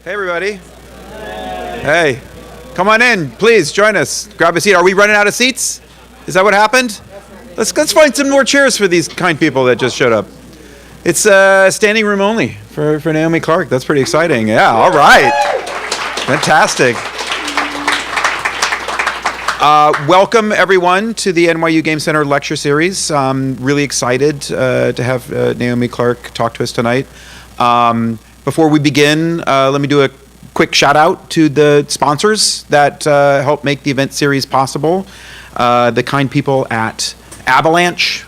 Hey, everybody. Hey, come on in. Please join us. Grab a seat. Are we running out of seats? Is that what happened? Let's find some more chairs for these kind people that just showed up. It's standing room only for Naomi Clark. That's pretty exciting. Yeah, all right. Fantastic. Welcome, everyone, to the NYU Game Center lecture series. Really excited to have Naomi Clark talk to us tonight. Before we begin, let me do a quick shout out to the sponsors that help make the event series possible. The kind people at Avalanche,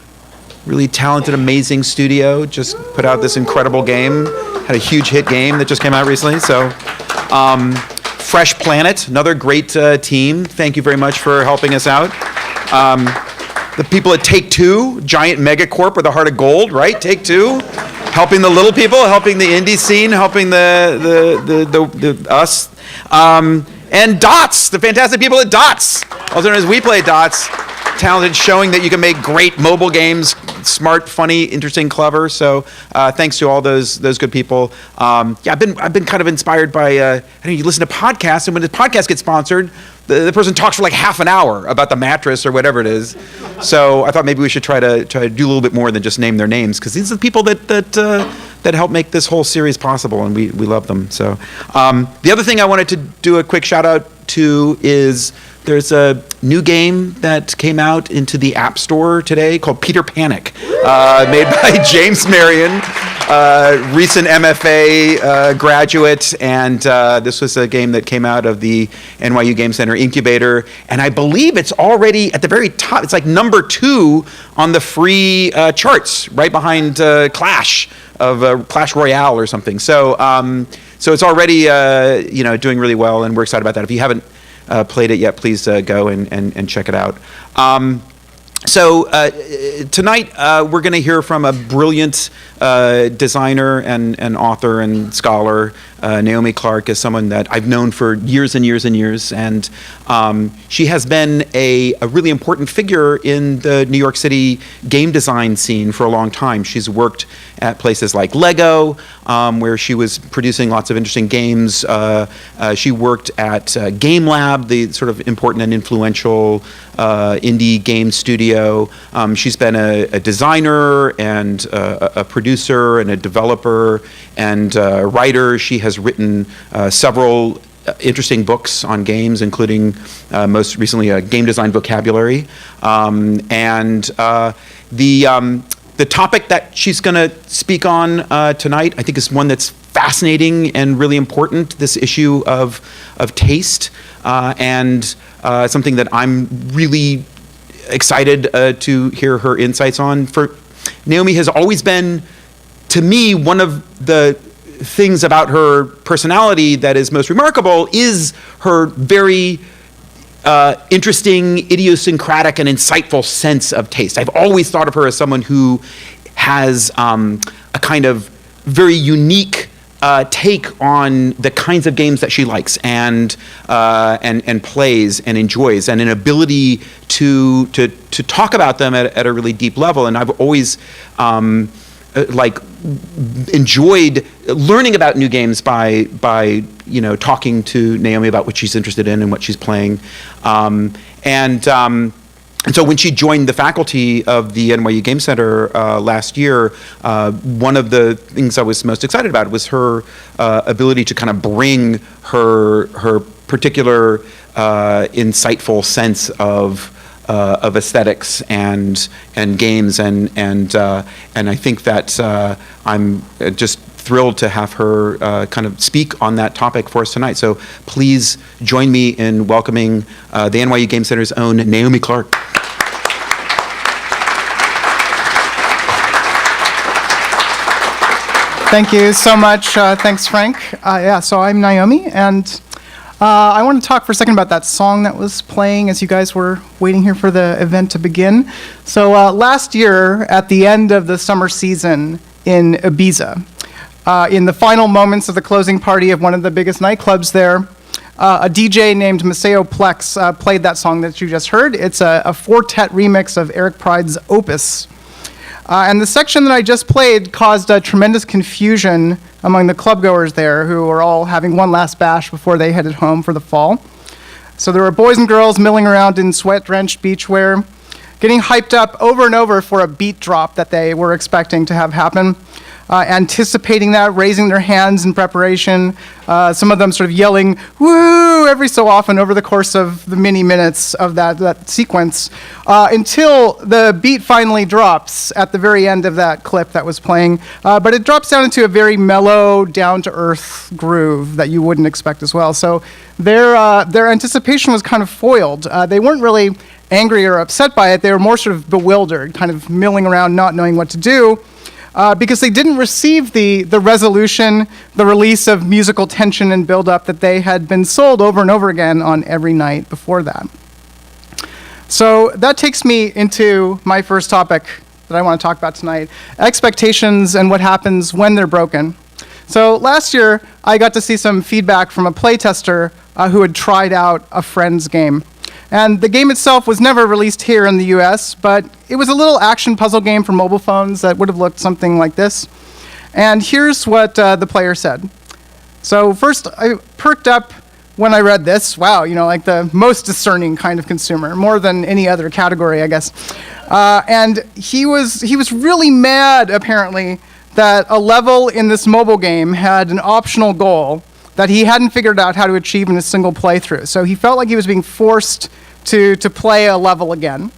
really talented, amazing studio, just put out this incredible game, had a huge hit game that just came out recently. So, Fresh Planet, another great team. Thank you very much for helping us out. The people at Take-Two, giant megacorp with a heart of gold, right? Take-Two. Helping the little people, helping the indie scene, helping the us, and Dots, the fantastic people at Dots, also known as We Play Dots, talented, showing that you can make great mobile games, smart, funny, interesting, clever. So thanks to all those good people. I've been kind of inspired by you listen to podcasts, and when the podcast gets sponsored, the person talks for like half an hour about the mattress or whatever it is. So I thought maybe we should try to do a little bit more than just name their names, because these are the people that help make this whole series possible, and we love them. So the other thing I wanted to do a quick shout out to is there's a new game that came out into the App Store today called Peter Panic, made by James Marion, recent MFA graduate, and this was a game that came out of the NYU Game Center incubator, and I believe it's already at the very top. It's like number 2 on the free charts, right behind Clash Royale or something. So it's already doing really well, and we're excited about that. If you haven't played it yet, please go and check it out. So tonight we're going to hear from a brilliant designer and author and scholar. Naomi Clark is someone that I've known for years and years and years, and she has been a really important figure in the New York City game design scene for a long time. She's worked at places like Lego, where she was producing lots of interesting games. She worked at Game Lab, the sort of important and influential indie game studio. She's been a designer and a producer and a developer and a writer. She has written several interesting books on games, including most recently a game design vocabulary. The topic that she's going to speak on tonight, I think, is one that's fascinating and really important, this issue of taste, and something that I'm really excited to hear her insights on. Naomi has always been, to me, one of the things about her personality that is most remarkable is her very interesting, idiosyncratic, and insightful sense of taste. I've always thought of her as someone who has a kind of very unique take on the kinds of games that she likes and plays and enjoys, and an ability to talk about them at a really deep level. And I've always enjoyed learning about new games by talking to Naomi about what she's interested in and what she's playing, and so when she joined the faculty of the NYU Game Center last year, one of the things I was most excited about was her ability to kind of bring her particular insightful sense of aesthetics and games, and I think that I'm just thrilled to have her kind of speak on that topic for us tonight. So please join me in welcoming the NYU Game Center's own Naomi Clark. Thank you so much. Thanks, Frank. So I'm Naomi, and I want to talk for a second about that song that was playing as you guys were waiting here for the event to begin. So last year, at the end of the summer season in Ibiza, in the final moments of the closing party of one of the biggest nightclubs there, a DJ named Maceo Plex played that song that you just heard. It's a quartet remix of Eric Pryde's Opus. And the section that I just played caused a tremendous confusion among the clubgoers there who were all having one last bash before they headed home for the fall. So there were boys and girls milling around in sweat-drenched beachwear, getting hyped up over and over for a beat drop that they were expecting to have happen, anticipating that, raising their hands in preparation, some of them sort of yelling, woo, every so often over the course of the many minutes of that sequence, until the beat finally drops at the very end of that clip that was playing. But it drops down into a very mellow, down-to-earth groove that you wouldn't expect as well. So their anticipation was kind of foiled. They weren't really angry or upset by it. They were more sort of bewildered, kind of milling around, not knowing what to do, because they didn't receive the resolution, the release of musical tension and build-up that they had been sold over and over again on every night before that. So that takes me into my first topic that I want to talk about tonight, expectations and what happens when they're broken. So last year, I got to see some feedback from a playtester who had tried out a friend's game. And the game itself was never released here in the US, but it was a little action puzzle game for mobile phones that would have looked something like this. And here's what the player said. So first, I perked up when I read this. Wow, like the most discerning kind of consumer, more than any other category, I guess. And he was really mad, apparently, that a level in this mobile game had an optional goal that he hadn't figured out how to achieve in a single playthrough. So he felt like he was being forced to play a level again.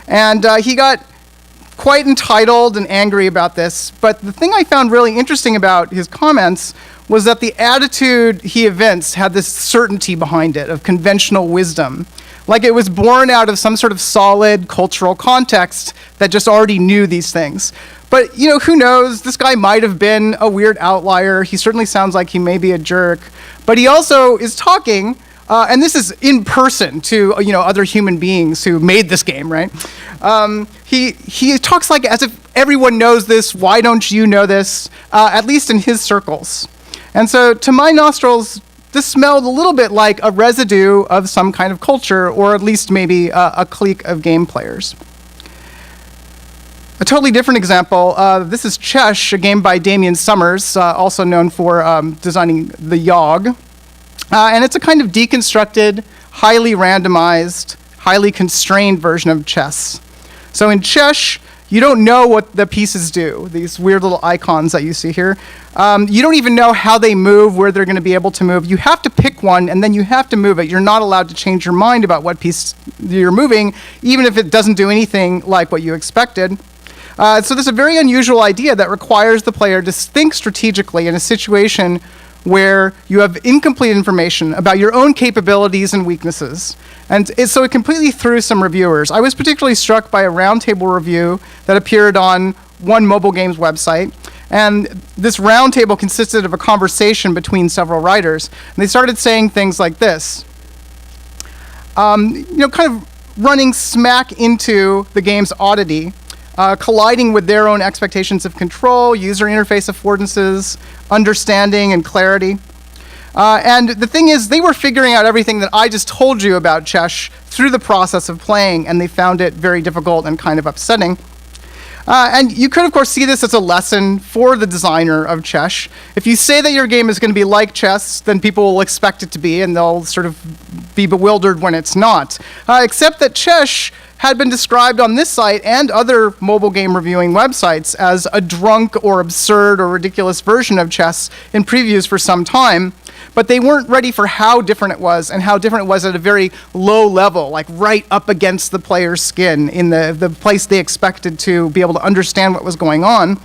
And he got quite entitled and angry about this. But the thing I found really interesting about his comments was that the attitude he evinced had this certainty behind it of conventional wisdom. Like it was born out of some sort of solid cultural context that just already knew these things. But, who knows? This guy might have been a weird outlier. He certainly sounds like he may be a jerk. But he also is talking, and this is in person to, other human beings who made this game, right? He talks like as if everyone knows this. Why don't you know this? At least in his circles. And so to my nostrils, this smelled a little bit like a residue of some kind of culture, or at least maybe a clique of game players. A totally different example, this is Chesh, a game by Damien Summers, also known for designing the Yogg. And it's a kind of deconstructed, highly randomized, highly constrained version of chess. So in Chesh, you don't know what the pieces do, these weird little icons that you see here. You don't even know how they move, where they're going to be able to move. You have to pick one, and then you have to move it. You're not allowed to change your mind about what piece you're moving, even if it doesn't do anything like what you expected. So this is a very unusual idea that requires the player to think strategically in a situation where you have incomplete information about your own capabilities and weaknesses. And so it completely threw some reviewers. I was particularly struck by a roundtable review that appeared on one mobile games website. And this roundtable consisted of a conversation between several writers. And they started saying things like this. Kind of running smack into the game's oddity, colliding with their own expectations of control, user interface affordances, understanding, and clarity. And the thing is, they were figuring out everything that I just told you about Chesh through the process of playing, and they found it very difficult and kind of upsetting. And you could, of course, see this as a lesson for the designer of Chesh. If you say that your game is going to be like chess, then people will expect it to be, and they'll sort of be bewildered when it's not. Except that Chesh had been described on this site and other mobile game reviewing websites as a drunk or absurd or ridiculous version of chess in previews for some time. But they weren't ready for how different it was, and how different it was at a very low level, like right up against the player's skin, in the place they expected to be able to understand what was going on.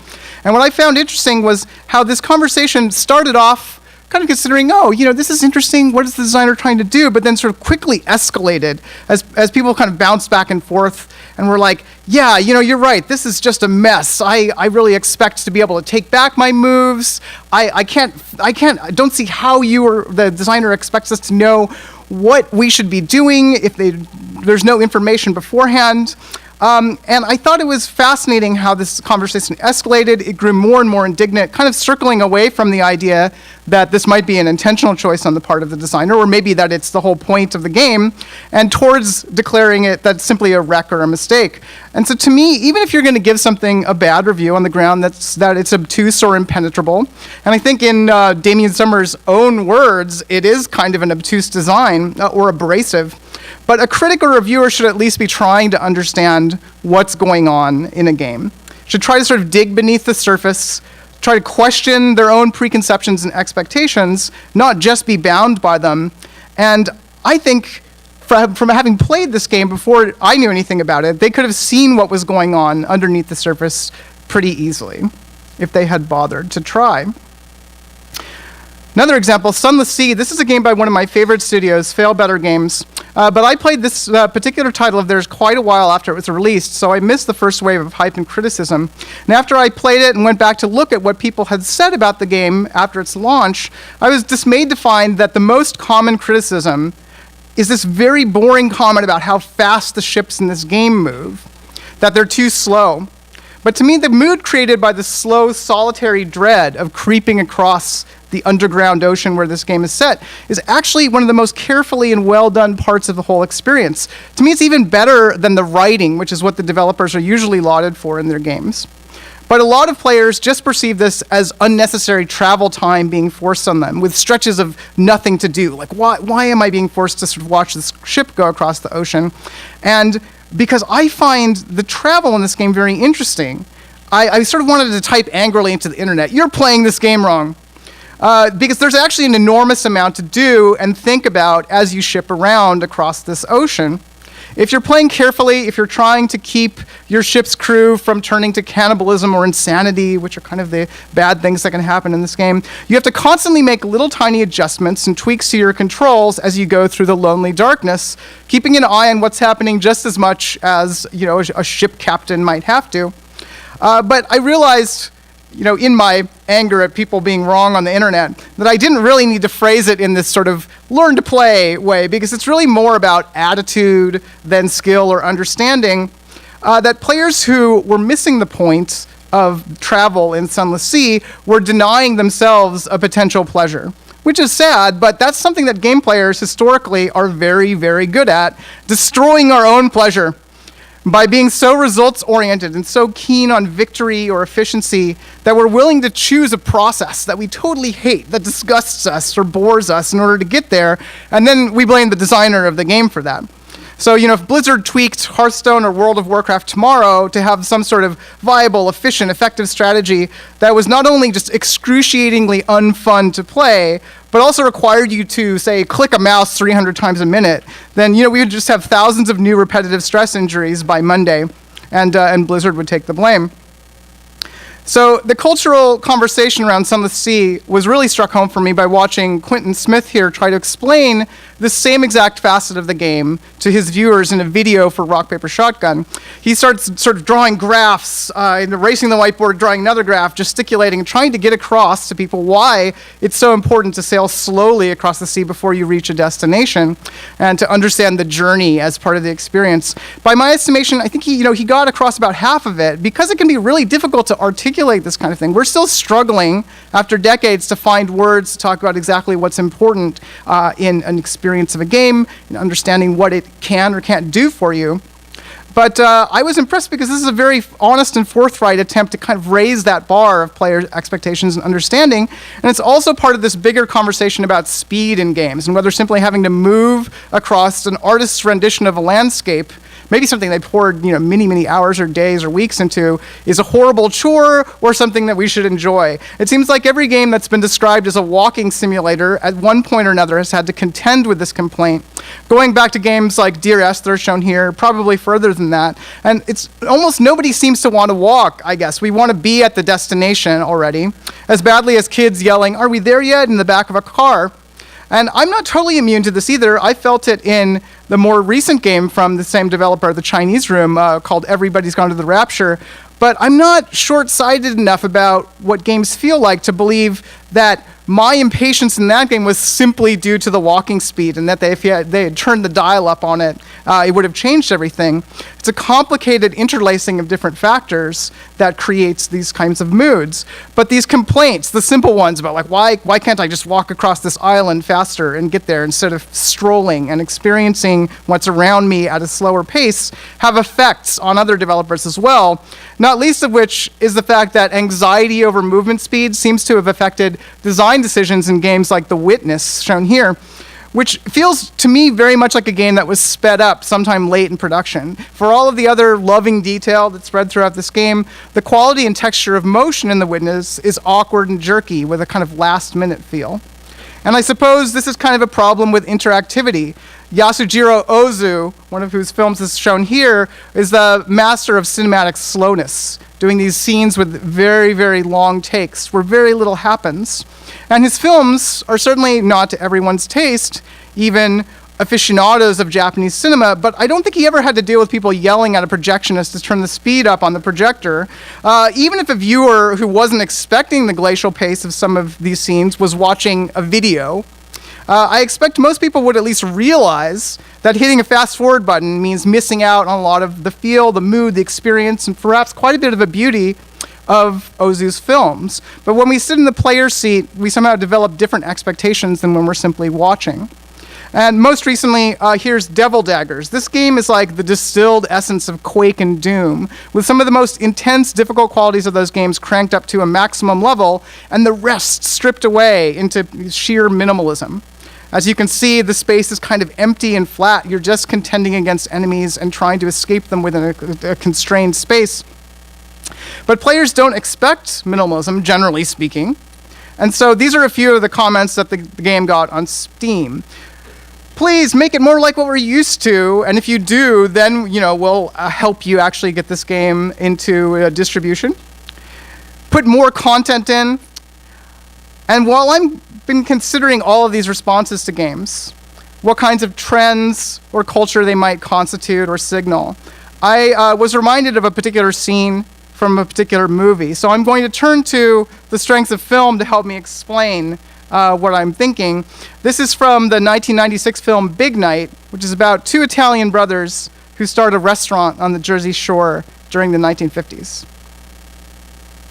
And what I found interesting was how this conversation started off kind of considering, this is interesting, what is the designer trying to do? But then sort of quickly escalated as people kind of bounced back and forth and were like, yeah, you're right, this is just a mess. I really expect to be able to take back my moves. I don't see how you or the designer expects us to know what we should be doing if there's no information beforehand. And I thought it was fascinating how this conversation escalated. It grew more and more indignant, kind of circling away from the idea that this might be an intentional choice on the part of the designer, or maybe that it's the whole point of the game, and towards declaring it that's simply a wreck or a mistake. And so to me, even if you're going to give something a bad review on the ground that it's obtuse or impenetrable, and I think in Damien Summers' own words, it is kind of an obtuse design or abrasive, but a critic or reviewer should at least be trying to understand what's going on in a game. Should try to sort of dig beneath the surface, try to question their own preconceptions and expectations, not just be bound by them. And I think from having played this game before I knew anything about it, they could have seen what was going on underneath the surface pretty easily if they had bothered to try. Another example, Sunless Sea. This is a game by one of my favorite studios, Fail Better Games. But I played this particular title of theirs quite a while after it was released, so I missed the first wave of hype and criticism. And after I played it and went back to look at what people had said about the game after its launch, I was dismayed to find that the most common criticism is this very boring comment about how fast the ships in this game move, that they're too slow. But to me, the mood created by the slow, solitary dread of creeping across the underground ocean where this game is set is actually one of the most carefully and well done parts of the whole experience. To me, it's even better than the writing, which is what the developers are usually lauded for in their games. But a lot of players just perceive this as unnecessary travel time being forced on them, with stretches of nothing to do. Like, why am I being forced to sort of watch this ship go across the ocean? And because I find the travel in this game very interesting, I sort of wanted to type angrily into the internet, "You're playing this game wrong." Because there's actually an enormous amount to do and think about as you ship around across this ocean. If you're playing carefully, if you're trying to keep your ship's crew from turning to cannibalism or insanity, which are kind of the bad things that can happen in this game, you have to constantly make little tiny adjustments and tweaks to your controls as you go through the lonely darkness, keeping an eye on what's happening just as much as, a ship captain might have to. But I realized, in my anger at people being wrong on the internet, that I didn't really need to phrase it in this sort of learn to play way, because it's really more about attitude than skill or understanding, that players who were missing the point of travel in Sunless Sea were denying themselves a potential pleasure, which is sad, but that's something that game players historically are very, very good at, destroying our own pleasure by being so results-oriented and so keen on victory or efficiency that we're willing to choose a process that we totally hate, that disgusts us or bores us in order to get there, and then we blame the designer of the game for that. So, if Blizzard tweaked Hearthstone or World of Warcraft tomorrow to have some sort of viable, efficient, effective strategy that was not only just excruciatingly unfun to play, but also required you to, say, click a mouse 300 times a minute, then, we would just have thousands of new repetitive stress injuries by Monday, and Blizzard would take the blame. So the cultural conversation around Sunless Sea was really struck home for me by watching Quentin Smith here try to explain the same exact facet of the game to his viewers in a video for Rock, Paper, Shotgun. He starts sort of drawing graphs, erasing the whiteboard, drawing another graph, gesticulating, and trying to get across to people why it's so important to sail slowly across the sea before you reach a destination, and to understand the journey as part of the experience. By my estimation, I think he got across about half of it, because it can be really difficult to articulate this kind of thing. We're still struggling after decades to find words to talk about exactly what's important in an experience of a game, and understanding what it can or can't do for you. But I was impressed because this is a very honest and forthright attempt to kind of raise that bar of player expectations and understanding. And it's also part of this bigger conversation about speed in games, and whether simply having to move across an artist's rendition of a landscape, maybe something they poured many, many hours or days or weeks into, is a horrible chore or something that we should enjoy. It seems like every game that's been described as a walking simulator at one point or another has had to contend with this complaint. Going back to games like Dear Esther, shown here, probably further than that. And it's almost nobody seems to want to walk, I guess. We want to be at the destination already, as badly as kids yelling, "Are we there yet?" in the back of a car. And I'm not totally immune to this either. I felt it in the more recent game from the same developer, The Chinese Room, called Everybody's Gone to the Rapture. But I'm not short-sighted enough about what games feel like to believe that my impatience in that game was simply due to the walking speed, and that if they had turned the dial up on it, it would have changed everything. It's a complicated interlacing of different factors that creates these kinds of moods. But these complaints, the simple ones about like, why can't I just walk across this island faster and get there instead of strolling and experiencing what's around me at a slower pace, have effects on other developers as well, not least of which is the fact that anxiety over movement speed seems to have affected design decisions in games like The Witness, shown here, which feels to me very much like a game that was sped up sometime late in production. For all of the other loving detail that's spread throughout this game, the quality and texture of motion in The Witness is awkward and jerky with a kind of last-minute feel. And I suppose this is kind of a problem with interactivity. Yasujiro Ozu, one of whose films is shown here, is the master of cinematic slowness, doing these scenes with very, very long takes where very little happens. And his films are certainly not to everyone's taste, even aficionados of Japanese cinema, but I don't think he ever had to deal with people yelling at a projectionist to turn the speed up on the projector. Even if a viewer who wasn't expecting the glacial pace of some of these scenes was watching a video, I expect most people would at least realize that hitting a fast forward button means missing out on a lot of the feel, the mood, the experience, and perhaps quite a bit of the beauty of Ozu's films. But when we sit in the player's seat, we somehow develop different expectations than when we're simply watching. And most recently, here's Devil Daggers. This game is like the distilled essence of Quake and Doom, with some of the most intense, difficult qualities of those games cranked up to a maximum level, and the rest stripped away into sheer minimalism. As you can see, the space is kind of empty and flat. You're just contending against enemies and trying to escape them within a constrained space. But players don't expect minimalism, generally speaking. And so these are a few of the comments that the game got on Steam. Please make it more like what we're used to, and if you do, then we'll help you actually get this game into distribution. Put more content in. And while I've been considering all of these responses to games, what kinds of trends or culture they might constitute or signal, I was reminded of a particular scene from a particular movie. So I'm going to turn to the strengths of film to help me explain what I'm thinking. This is from the 1996 film Big Night, which is about two Italian brothers who start a restaurant on the Jersey Shore during the 1950s.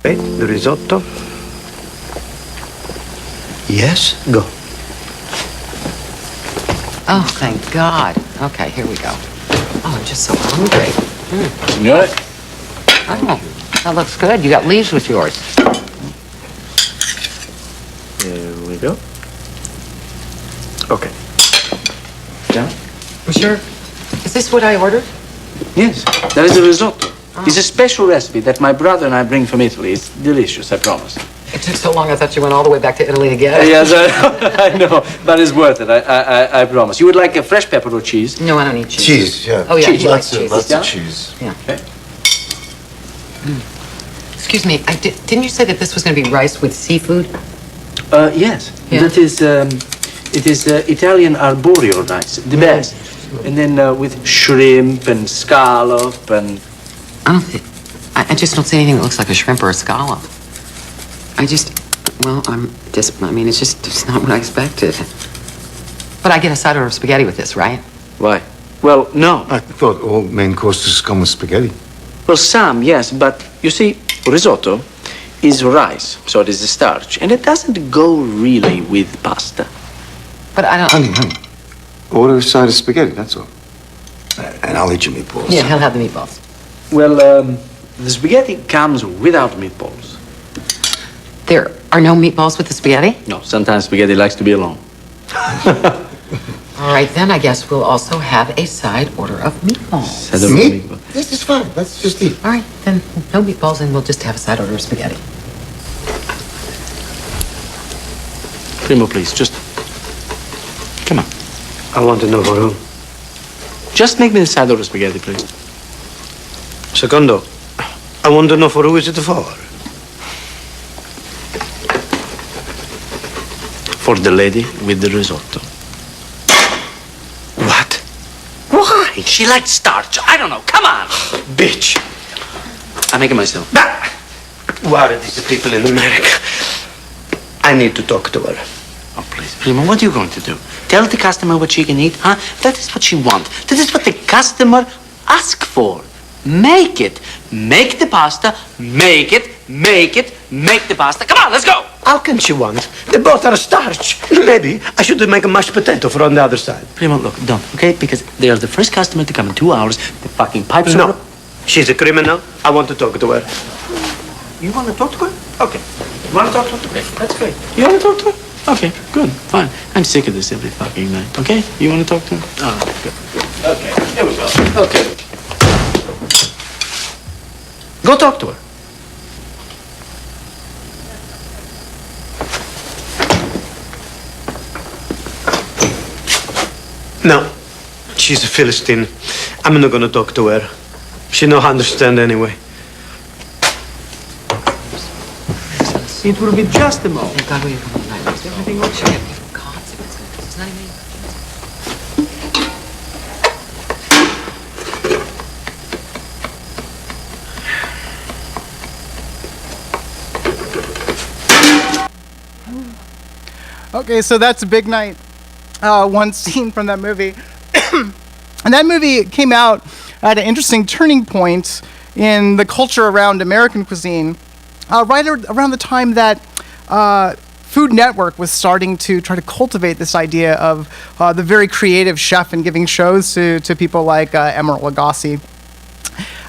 The risotto? Yes, go. Oh, thank God. Okay, here we go. Oh, I'm just so hungry. Signore? Oh, that looks good. You got leaves with yours. Here we go. Okay. Down? You sure? Is this what I ordered? Yes, that is the risotto. It's a special recipe that my brother and I bring from Italy. It's delicious, I promise. It took so long, I thought you went all the way back to Italy to get it. Yes, I know, but it's worth it, I promise. You would like a fresh pepper or cheese? No, I don't need cheese. Cheese, yeah. Oh, yeah, Cheese. he likes cheese. Lots Yeah? of cheese. Yeah. Okay. Excuse me, didn't you say that this was going to be rice with seafood? Yes. Yeah. That is, it is Italian arboreal rice, the best. And then with shrimp and scallop and... I just don't see anything that looks like a shrimp or a scallop. It's not what I expected. But I get a side order of spaghetti with this, right? Why? Well, no. I thought all main courses come with spaghetti. Well, some, yes, but you see, risotto is rice, so it is the starch, and it doesn't go really with pasta. But I don't... Honey. Order a side of spaghetti, that's all. And I'll eat your meatballs. Yeah, he'll have the meatballs. Well, the spaghetti comes without meatballs. There are no meatballs with the spaghetti? No, sometimes spaghetti likes to be alone. All right, then I guess we'll also have a side order of meatballs. Instead of Me? meatball. This is fine. Let's just eat. All right, then no meatballs, and we'll just have a side order of spaghetti. Primo, please, just... Come on. I want to know for who. Just make me the side order spaghetti, please. Secondo, I want to know for who is it for? For the lady with the risotto. What? Why? She likes starch. I don't know. Come on. Bitch. I make it myself. Why are these people in America? I need to talk to her. Oh, please, Primo, what are you going to do? Tell the customer what she can eat, huh? That is what she wants. That is what the customer asks for. Make it. Make the pasta. Make it. Make the pasta. Come on, let's go. How can she want? They both are starch. Maybe I should make a mashed potato for on the other side. Primo, look, don't, okay? Because they are the first customer to come in 2 hours. The fucking pipes are... No. She's a criminal. I want to talk to her. You want to talk to her? Okay. You want to talk to her? Okay, that's great. You want to talk to her? Okay, good, fine. I'm sick of this every fucking night, okay? You want to talk to her? Oh, good. Okay, here we go. Okay. Go talk to her. No. She's a Philistine. I'm not gonna talk to her. She don't understand anyway. It will be just a moment. Is everything okay? It's not even... Okay, so that's a big night. One scene from that movie. And that movie came out at an interesting turning point in the culture around American cuisine, around the time that Food Network was starting to try to cultivate this idea of the very creative chef and giving shows to people like Emeril Lagasse.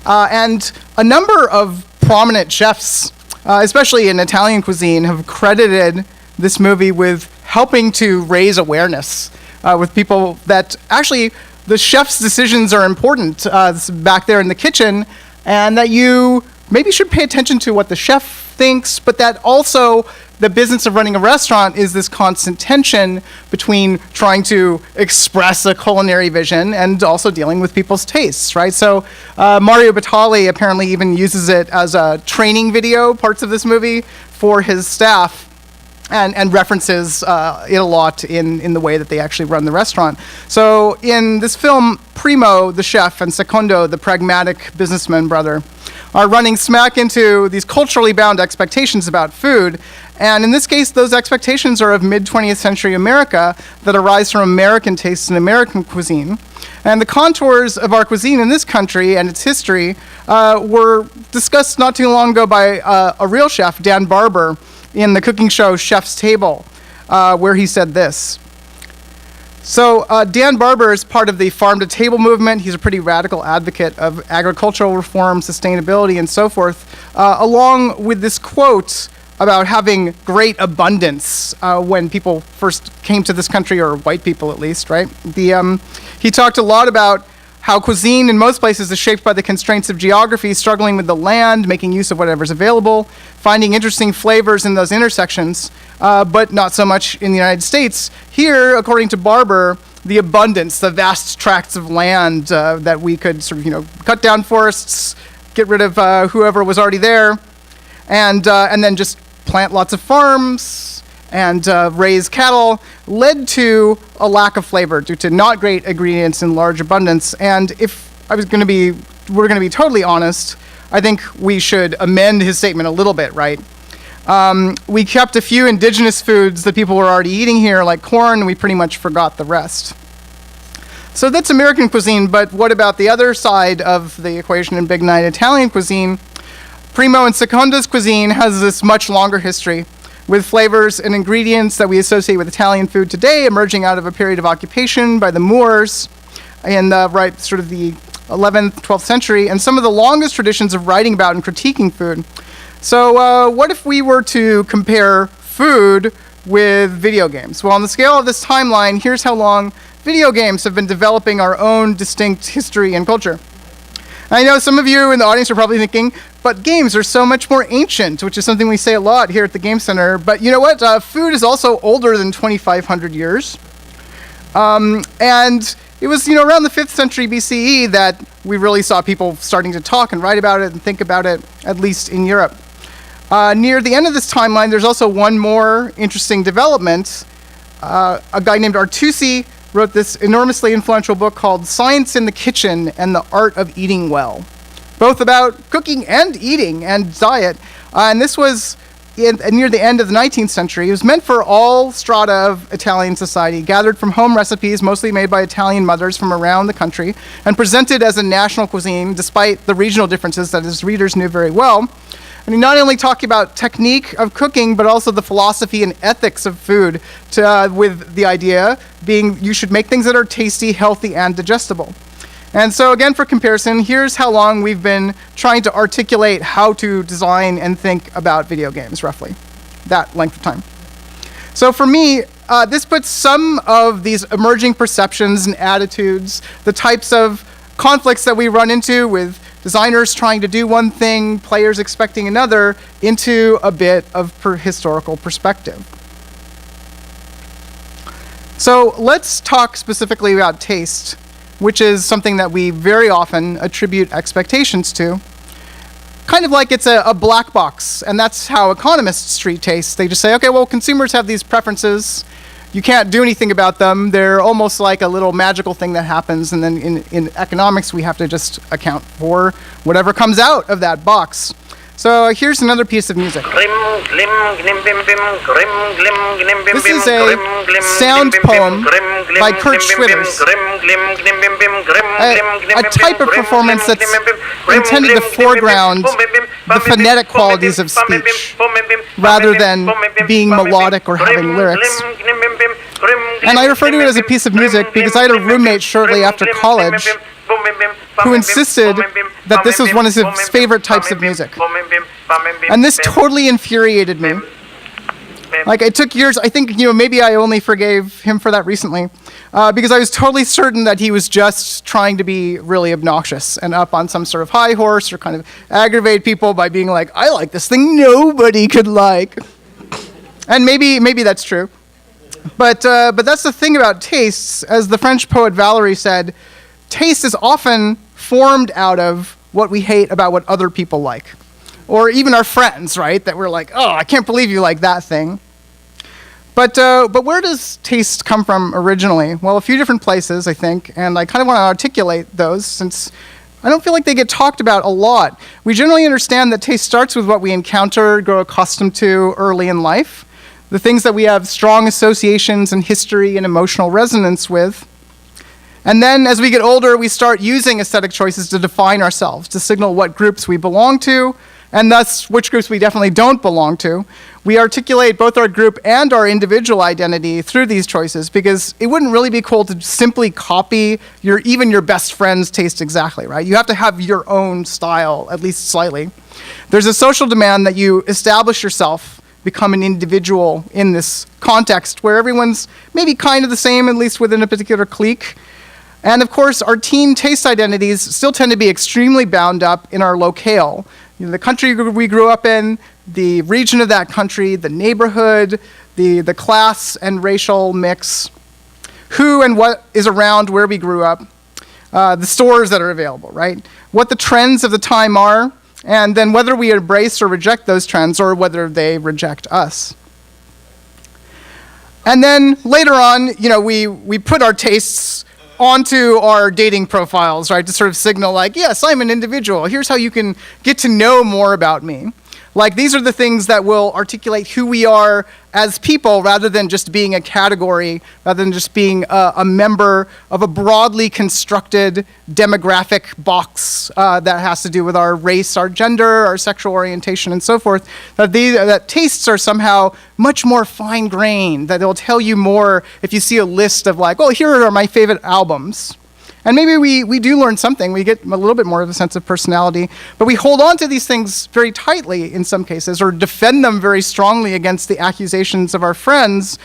And a number of prominent chefs, especially in Italian cuisine, have credited this movie with helping to raise awareness with people that actually the chef's decisions are important back there in the kitchen, and that you maybe should pay attention to what the chef thinks, but that also the business of running a restaurant is this constant tension between trying to express a culinary vision and also dealing with people's tastes, right? So Mario Batali apparently even uses it as a training video, parts of this movie, for his staff, and references it a lot in the way that they actually run the restaurant. So in this film, Primo, the chef, and Secondo, the pragmatic businessman brother, are running smack into these culturally bound expectations about food. And in this case, those expectations are of mid-20th century America that arise from American tastes and American cuisine. And the contours of our cuisine in this country and its history were discussed not too long ago by a real chef, Dan Barber, in the cooking show Chef's Table, where he said this. So Dan Barber is part of the farm-to-table movement. He's a pretty radical advocate of agricultural reform, sustainability, and so forth, along with this quote about having great abundance when people first came to this country, or white people at least, right? He talked a lot about how cuisine in most places is shaped by the constraints of geography, struggling with the land, making use of whatever's available, finding interesting flavors in those intersections, but not so much in the United States. Here, according to Barber, the abundance, the vast tracts of land that we could sort of, cut down forests, get rid of whoever was already there, and then just plant lots of farms and raise cattle, led to a lack of flavor due to not great ingredients in large abundance. And if we're going to be totally honest, I think we should amend his statement a little bit, right? We kept a few indigenous foods that people were already eating here, like corn, and we pretty much forgot the rest. So that's American cuisine, but what about the other side of the equation in Big Night, Italian cuisine? Primo and Secondo's cuisine has this much longer history, with flavors and ingredients that we associate with Italian food today emerging out of a period of occupation by the Moors in the 11th, 12th century, and some of the longest traditions of writing about and critiquing food. So what if we were to compare food with video games? Well, on the scale of this timeline, here's how long video games have been developing our own distinct history and culture. I know some of you in the audience are probably thinking, but games are so much more ancient, which is something we say a lot here at the Game Center. But you know what? Food is also older than 2,500 years. And it was, around the 5th century BCE that we really saw people starting to talk and write about it and think about it, at least in Europe. Near the end of this timeline, there's also one more interesting development. A guy named Artusi wrote this enormously influential book called Science in the Kitchen and the Art of Eating Well, both about cooking and eating and diet. And this was near the end of the 19th century. It was meant for all strata of Italian society, gathered from home recipes, mostly made by Italian mothers from around the country, and presented as a national cuisine, despite the regional differences that his readers knew very well. And he not only talked about technique of cooking, but also the philosophy and ethics of food, with the idea being you should make things that are tasty, healthy, and digestible. And so again, for comparison, here's how long we've been trying to articulate how to design and think about video games, roughly, that length of time. So for me, this puts some of these emerging perceptions and attitudes, the types of conflicts that we run into with designers trying to do one thing, players expecting another, into a bit of historical perspective. So let's talk specifically about taste, which is something that we very often attribute expectations to. Kind of like it's a black box, and that's how economists treat taste. They just say, okay, well, consumers have these preferences. You can't do anything about them. They're almost like a little magical thing that happens, and then in economics, we have to just account for whatever comes out of that box. So here's another piece of music. This is a sound poem by Kurt Schwitters, a type of performance that's intended to foreground the phonetic qualities of speech, rather than being melodic or having lyrics. And I refer to it as a piece of music because I had a roommate shortly after college who insisted that this was one of his favorite types of music. And this totally infuriated me. Like, it took years. I think, maybe I only forgave him for that recently, because I was totally certain that he was just trying to be really obnoxious and up on some sort of high horse, or kind of aggravate people by being like, I like this thing nobody could like. And maybe that's true. But that's the thing about tastes. As the French poet Valéry said, taste is often formed out of what we hate about what other people like. Or even our friends, right? That we're like, oh, I can't believe you like that thing. But where does taste come from originally? Well, a few different places, I think, and I kind of want to articulate those since I don't feel like they get talked about a lot. We generally understand that taste starts with what we encounter, grow accustomed to early in life, the things that we have strong associations and history and emotional resonance with. And then as we get older, we start using aesthetic choices to define ourselves, to signal what groups we belong to, and thus which groups we definitely don't belong to. We articulate both our group and our individual identity through these choices, because it wouldn't really be cool to simply copy even your best friend's taste exactly, right? You have to have your own style, at least slightly. There's a social demand that you establish yourself, become an individual in this context where everyone's maybe kind of the same, at least within a particular clique. And of course, our teen taste identities still tend to be extremely bound up in our locale. The country we grew up in, the region of that country, the neighborhood, the class and racial mix, who and what is around where we grew up, the stores that are available, right? What the trends of the time are, and then whether we embrace or reject those trends, or whether they reject us. And then later on, we put our tastes onto our dating profiles, right, to sort of signal like, yes, I'm an individual. Here's how you can get to know more about me. Like, these are the things that will articulate who we are as people, rather than just being a category, rather than just being a member of a broadly constructed demographic box that has to do with our race, our gender, our sexual orientation, and so forth. That tastes are somehow much more fine-grained, that they'll tell you more if you see a list of like, oh, here are my favorite albums. And maybe we do learn something. We get a little bit more of a sense of personality. But we hold on to these things very tightly in some cases, or defend them very strongly against the accusations of our friends,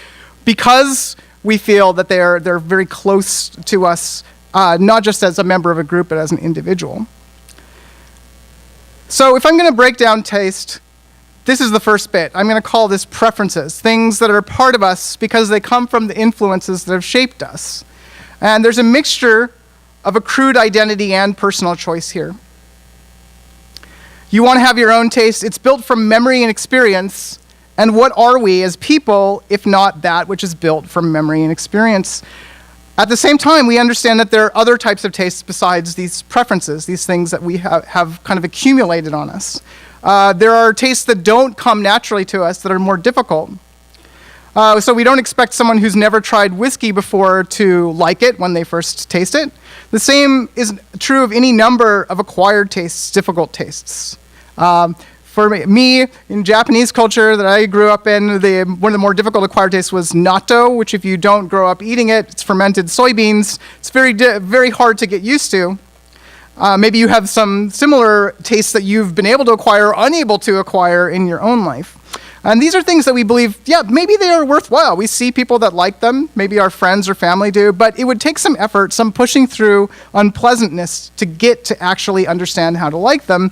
because we feel that they're very close to us, not just as a member of a group, but as an individual. So if I'm going to break down taste, this is the first bit. I'm going to call this preferences, things that are part of us because they come from the influences that have shaped us. And there's a mixture of accrued identity and personal choice here. You want to have your own taste. It's built from memory and experience. And what are we as people, if not that which is built from memory and experience? At the same time, we understand that there are other types of tastes besides these preferences, these things that we have kind of accumulated on us. There are tastes that don't come naturally to us that are more difficult. So we don't expect someone who's never tried whiskey before to like it when they first taste it. The same is true of any number of acquired tastes, difficult tastes. For me, in Japanese culture that I grew up in, one of the more difficult acquired tastes was natto, which if you don't grow up eating it, it's fermented soybeans. It's very hard to get used to. Maybe you have some similar tastes that you've been able to acquire or unable to acquire in your own life. And these are things that we believe, yeah, maybe they are worthwhile. We see people that like them, maybe our friends or family do, but it would take some effort, some pushing through unpleasantness to get to actually understand how to like them.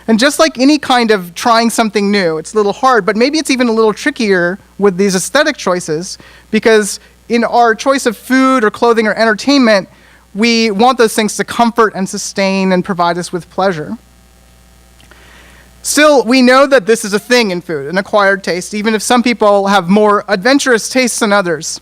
And just like any kind of trying something new, it's a little hard, but maybe it's even a little trickier with these aesthetic choices, because in our choice of food or clothing or entertainment, we want those things to comfort and sustain and provide us with pleasure. Still, we know that this is a thing in food, an acquired taste, even if some people have more adventurous tastes than others.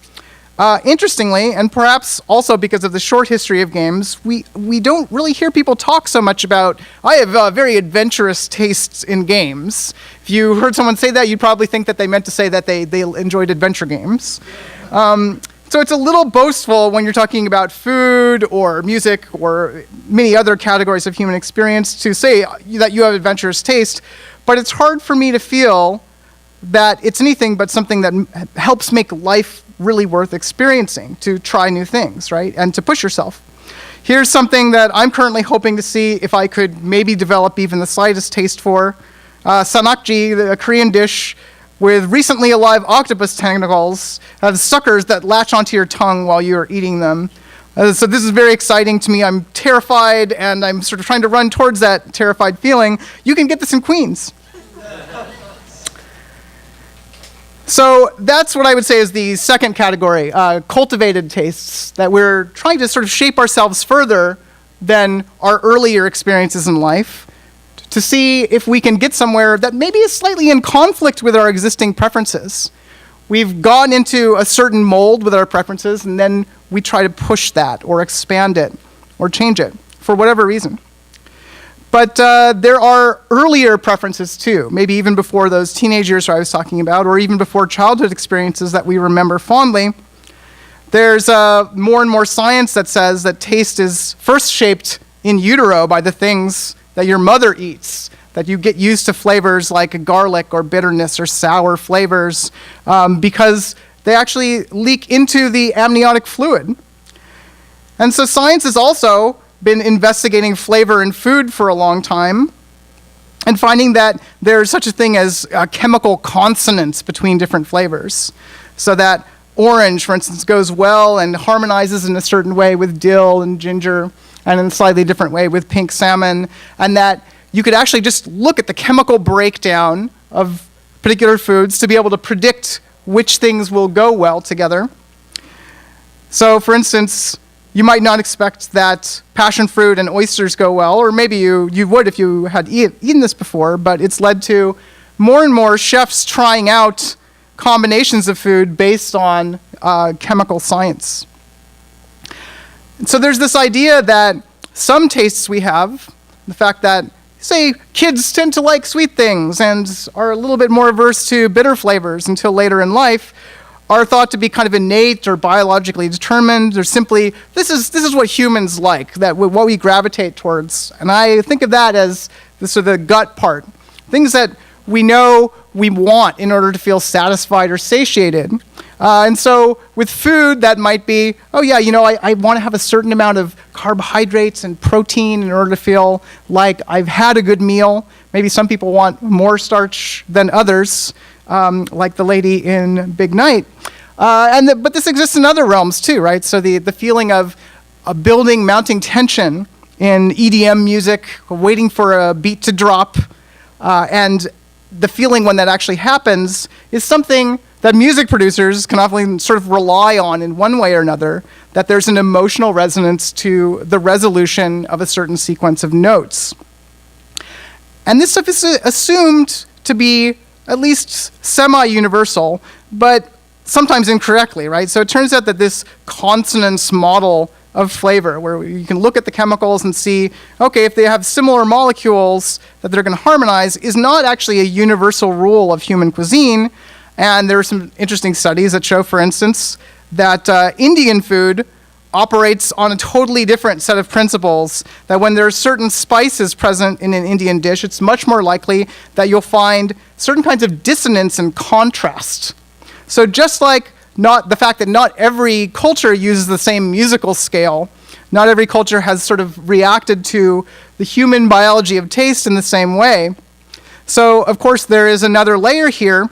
Interestingly, and perhaps also because of the short history of games, we don't really hear people talk so much about, I have very adventurous tastes in games. If you heard someone say that, you'd probably think that they meant to say that they enjoyed adventure games. So it's a little boastful when you're talking about food or music or many other categories of human experience to say that you have adventurous taste, but it's hard for me to feel that it's anything but something that helps make life really worth experiencing, to try new things, right? And to push yourself. Here's something that I'm currently hoping to see if I could maybe develop even the slightest taste for. Sanakji, a Korean dish with recently alive octopus tentacles, have suckers that latch onto your tongue while you're eating them. So this is very exciting to me. I'm terrified, and I'm sort of trying to run towards that terrified feeling. You can get this in Queens. So that's what I would say is the second category, cultivated tastes, that we're trying to sort of shape ourselves further than our earlier experiences in life, to see if we can get somewhere that maybe is slightly in conflict with our existing preferences. We've gone into a certain mold with our preferences, and then we try to push that or expand it or change it for whatever reason. But there are earlier preferences too, maybe even before those teenage years I was talking about, or even before childhood experiences that we remember fondly. There's more and more science that says that taste is first shaped in utero by the things that your mother eats, that you get used to flavors like garlic or bitterness or sour flavors because they actually leak into the amniotic fluid. And so science has also been investigating flavor in food for a long time and finding that there's such a thing as chemical consonance between different flavors. So that orange, for instance, goes well and harmonizes in a certain way with dill and ginger, and in a slightly different way with pink salmon, and that you could actually just look at the chemical breakdown of particular foods to be able to predict which things will go well together. So, for instance, you might not expect that passion fruit and oysters go well, or maybe you would if you had eaten this before, but it's led to more and more chefs trying out combinations of food based on chemical science. So there's this idea that some tastes we have, the fact that, say, kids tend to like sweet things and are a little bit more averse to bitter flavors until later in life, are thought to be kind of innate or biologically determined, or simply, this is what humans like, that what we gravitate towards. And I think of that as the sort of the gut part, things that we know we want in order to feel satisfied or satiated. And so with food, that might be, oh yeah, I want to have a certain amount of carbohydrates and protein in order to feel like I've had a good meal. Maybe some people want more starch than others, like the lady in Big Night. But this exists in other realms too, right? So the feeling of a building, mounting tension in EDM music, waiting for a beat to drop, and the feeling when that actually happens is something that music producers can often sort of rely on in one way or another, that there's an emotional resonance to the resolution of a certain sequence of notes. And this stuff is assumed to be at least semi-universal, but sometimes incorrectly, right? So it turns out that this consonance model of flavor, where you can look at the chemicals and see, okay, if they have similar molecules that they're going to harmonize, is not actually a universal rule of human cuisine. And there are some interesting studies that show, for instance, that Indian food operates on a totally different set of principles, that when there are certain spices present in an Indian dish, it's much more likely that you'll find certain kinds of dissonance and contrast. So just like the fact that not every culture uses the same musical scale, not every culture has sort of reacted to the human biology of taste in the same way. So, of course, there is another layer here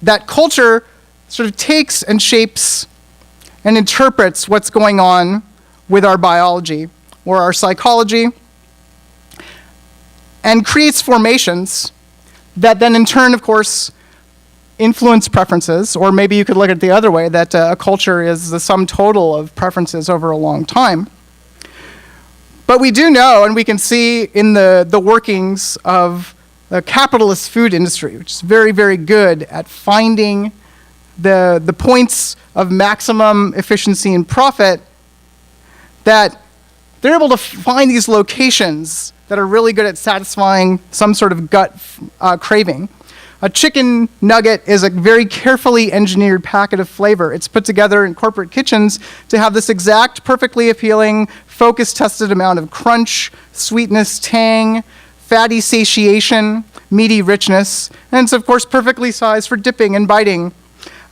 that culture sort of takes and shapes and interprets what's going on with our biology or our psychology and creates formations that then in turn, of course, influence preferences, or maybe you could look at it the other way, that a culture is the sum total of preferences over a long time. But we do know, and we can see in the workings of the capitalist food industry, which is very, very good at finding the points of maximum efficiency and profit, that they're able to find these locations that are really good at satisfying some sort of gut craving. A chicken nugget is a very carefully engineered packet of flavor. It's put together in corporate kitchens to have this exact, perfectly appealing, focus-tested amount of crunch, sweetness, tang, fatty satiation, meaty richness, and it's, of course, perfectly sized for dipping and biting.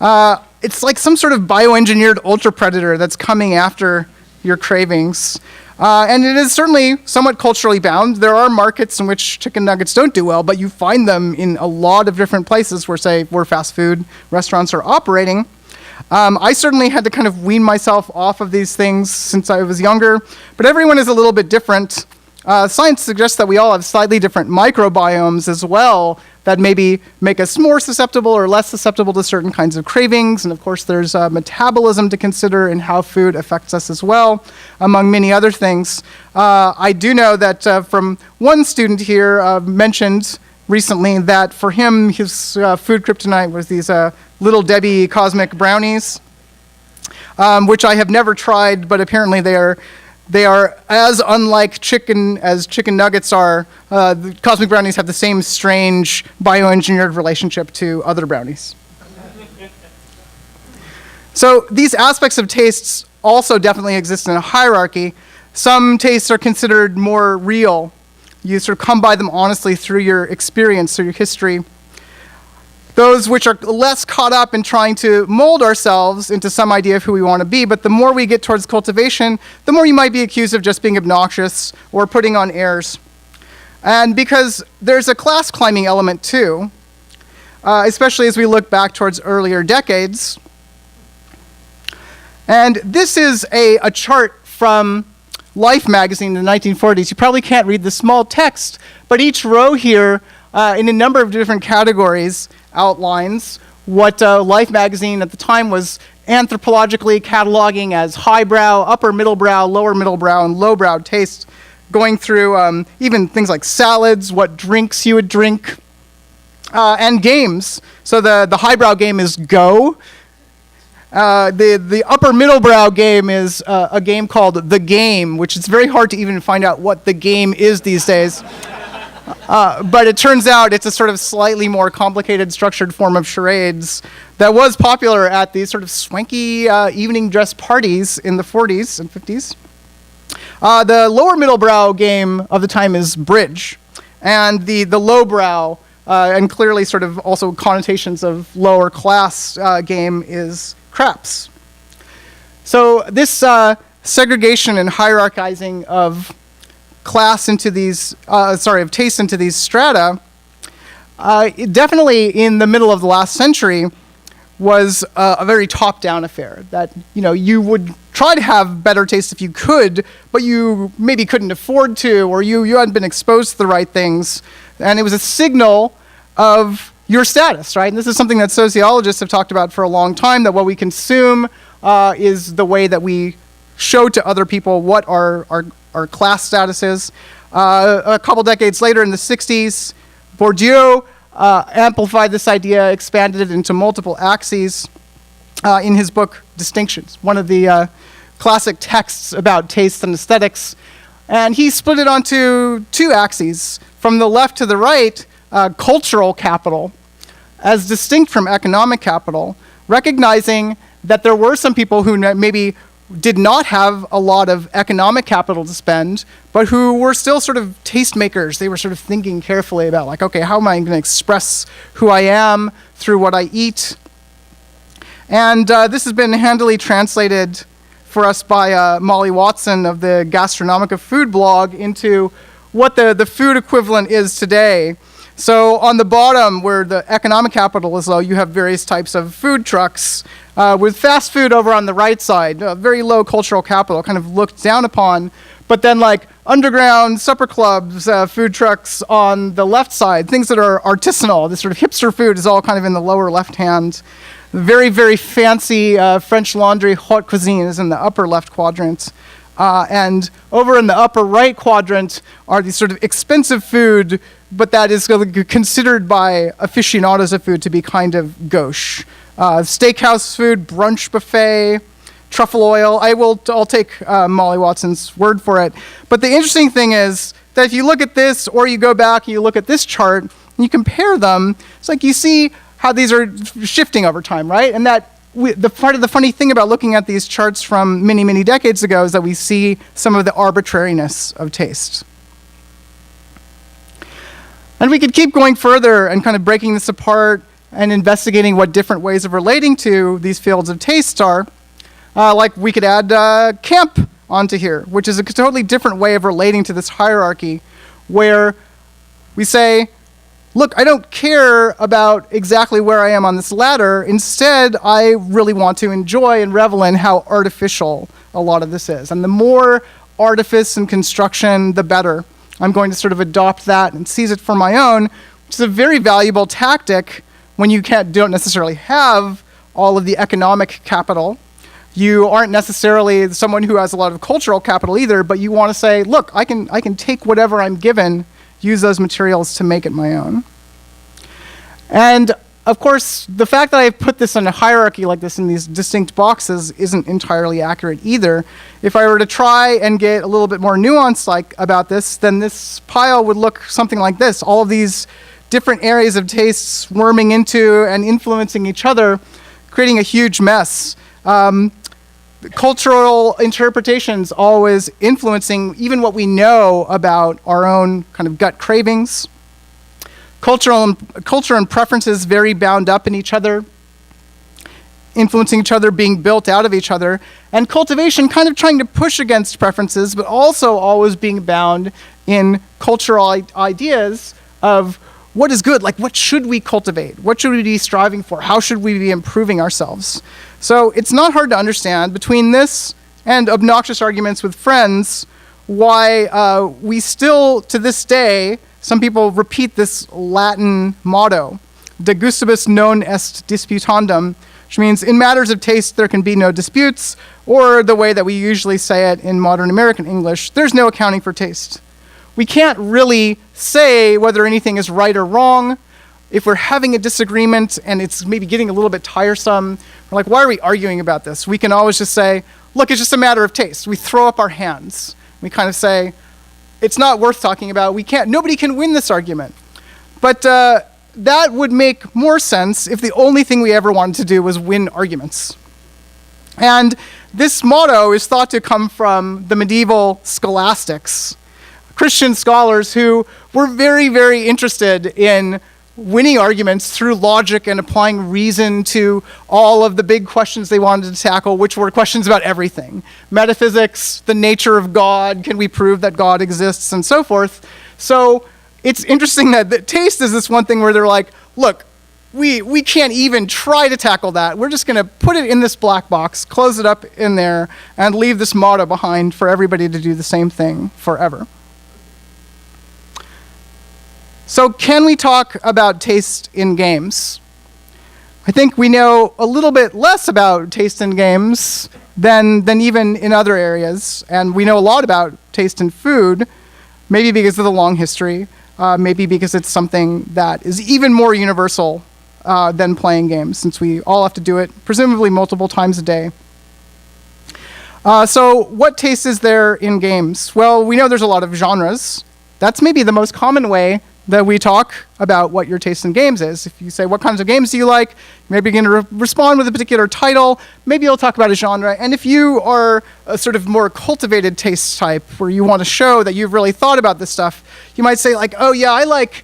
It's like some sort of bioengineered ultra-predator that's coming after your cravings. And it is certainly somewhat culturally bound. There are markets in which chicken nuggets don't do well, but you find them in a lot of different places where fast food restaurants are operating. I certainly had to kind of wean myself off of these things since I was younger, but everyone is a little bit different. Science suggests that we all have slightly different microbiomes as well that maybe make us more susceptible or less susceptible to certain kinds of cravings. And of course, there's metabolism to consider in how food affects us as well, among many other things. I do know that from one student here mentioned recently that for him, his food kryptonite was these Little Debbie cosmic brownies, which I have never tried, but apparently they are as unlike chicken as chicken nuggets are. The cosmic brownies have the same strange bioengineered relationship to other brownies. So these aspects of tastes also definitely exist in a hierarchy. Some tastes are considered more real. You sort of come by them honestly through your experience, through your history. Those which are less caught up in trying to mold ourselves into some idea of who we want to be, but the more we get towards cultivation, the more you might be accused of just being obnoxious or putting on airs. And because there's a class climbing element too, especially as we look back towards earlier decades. And this is a chart from Life magazine in the 1940s. You probably can't read the small text, but each row here in a number of different categories outlines what Life magazine at the time was anthropologically cataloging as highbrow, upper middlebrow, lower middlebrow, and lowbrow taste, going through even things like salads, what drinks you would drink, and games. So the highbrow game is Go. The upper middlebrow game is a game called The Game, which is very hard to even find out what the game is these days. But it turns out it's a sort of slightly more complicated, structured form of charades that was popular at these sort of swanky evening dress parties in the 40s and 50s. The lower middlebrow game of the time is Bridge, and the lowbrow, and clearly sort of also connotations of lower class game is Craps. So this segregation and hierarchizing of class into these, of taste into these strata, definitely in the middle of the last century was a very top-down affair. That, you would try to have better taste if you could, but you maybe couldn't afford to, or you hadn't been exposed to the right things. And it was a signal of your status, right? And this is something that sociologists have talked about for a long time, that what we consume is the way that we show to other people what our class status is. A couple decades later, in the 60s, Bourdieu amplified this idea, expanded it into multiple axes in his book, Distinctions. One of the classic texts about taste and aesthetics. And he split it onto two axes. From the left to the right, cultural capital, as distinct from economic capital, recognizing that there were some people who maybe did not have a lot of economic capital to spend, but who were still sort of tastemakers. They were sort of thinking carefully about, like, okay, how am I going to express who I am through what I eat? And this has been handily translated for us by Molly Watson of the Gastronomica Food blog into what the food equivalent is today. So on the bottom, where the economic capital is low, you have various types of food trucks, with fast food over on the right side, very low cultural capital, kind of looked down upon. But then like underground supper clubs, food trucks on the left side, things that are artisanal, this sort of hipster food is all kind of in the lower left hand. Very, very fancy French Laundry haute cuisine is in the upper left quadrant. And over in the upper right quadrant are these sort of expensive food, but that is considered by aficionados of food to be kind of gauche. Steakhouse food, brunch buffet, truffle oil. I'll take Molly Watson's word for it. But the interesting thing is that if you look at this, or you go back and you look at this chart, and you compare them, it's like you see how these are shifting over time, right? And that the funny thing about looking at these charts from many, many decades ago is that we see some of the arbitrariness of taste. And we could keep going further and kind of breaking this apart and investigating what different ways of relating to these fields of taste are. Like we could add camp onto here, which is a totally different way of relating to this hierarchy, where we say, look, I don't care about exactly where I am on this ladder. Instead, I really want to enjoy and revel in how artificial a lot of this is. And the more artifice and construction, the better. I'm going to sort of adopt that and seize it for my own, which is a very valuable tactic when you don't necessarily have all of the economic capital. You aren't necessarily someone who has a lot of cultural capital either, but you want to say, look, I can take whatever I'm given, use those materials to make it my own. And of course, the fact that I've put this in a hierarchy like this in these distinct boxes isn't entirely accurate either. If I were to try and get a little bit more nuanced about this, then this pile would look something like this. All of these different areas of taste swarming into and influencing each other, creating a huge mess. Cultural interpretations always influencing even what we know about our own kind of gut cravings. Culture and preferences very bound up in each other, influencing each other, being built out of each other, and cultivation kind of trying to push against preferences, but also always being bound in cultural ideas of what is good, like what should we cultivate? What should we be striving for? How should we be improving ourselves? So it's not hard to understand between this and obnoxious arguments with friends why we still, to this day, some people repeat this Latin motto, de gustibus non est disputandum, which means in matters of taste there can be no disputes, or the way that we usually say it in modern American English, there's no accounting for taste. We can't really say whether anything is right or wrong. If we're having a disagreement and it's maybe getting a little bit tiresome, we're like, why are we arguing about this? We can always just say, look, it's just a matter of taste. We throw up our hands. We kind of say, it's not worth talking about. Nobody can win this argument. But that would make more sense if the only thing we ever wanted to do was win arguments. And this motto is thought to come from the medieval scholastics, Christian scholars who were very, very interested in winning arguments through logic and applying reason to all of the big questions they wanted to tackle, which were questions about everything. Metaphysics, the nature of God, can we prove that God exists, and so forth. So it's interesting that taste is this one thing where they're like, look, we can't even try to tackle that. We're just going to put it in this black box, close it up in there, and leave this motto behind for everybody to do the same thing forever. So can we talk about taste in games? I think we know a little bit less about taste in games than even in other areas. And we know a lot about taste in food, maybe because of the long history, maybe because it's something that is even more universal than playing games, since we all have to do it, presumably multiple times a day. So what taste is there in games? Well, we know there's a lot of genres. That's maybe the most common way that we talk about what your taste in games is. If you say, what kinds of games do you like? Maybe you're going to respond with a particular title. Maybe you'll talk about a genre. And if you are a sort of more cultivated taste type, where you want to show that you've really thought about this stuff, you might say like, oh yeah, I like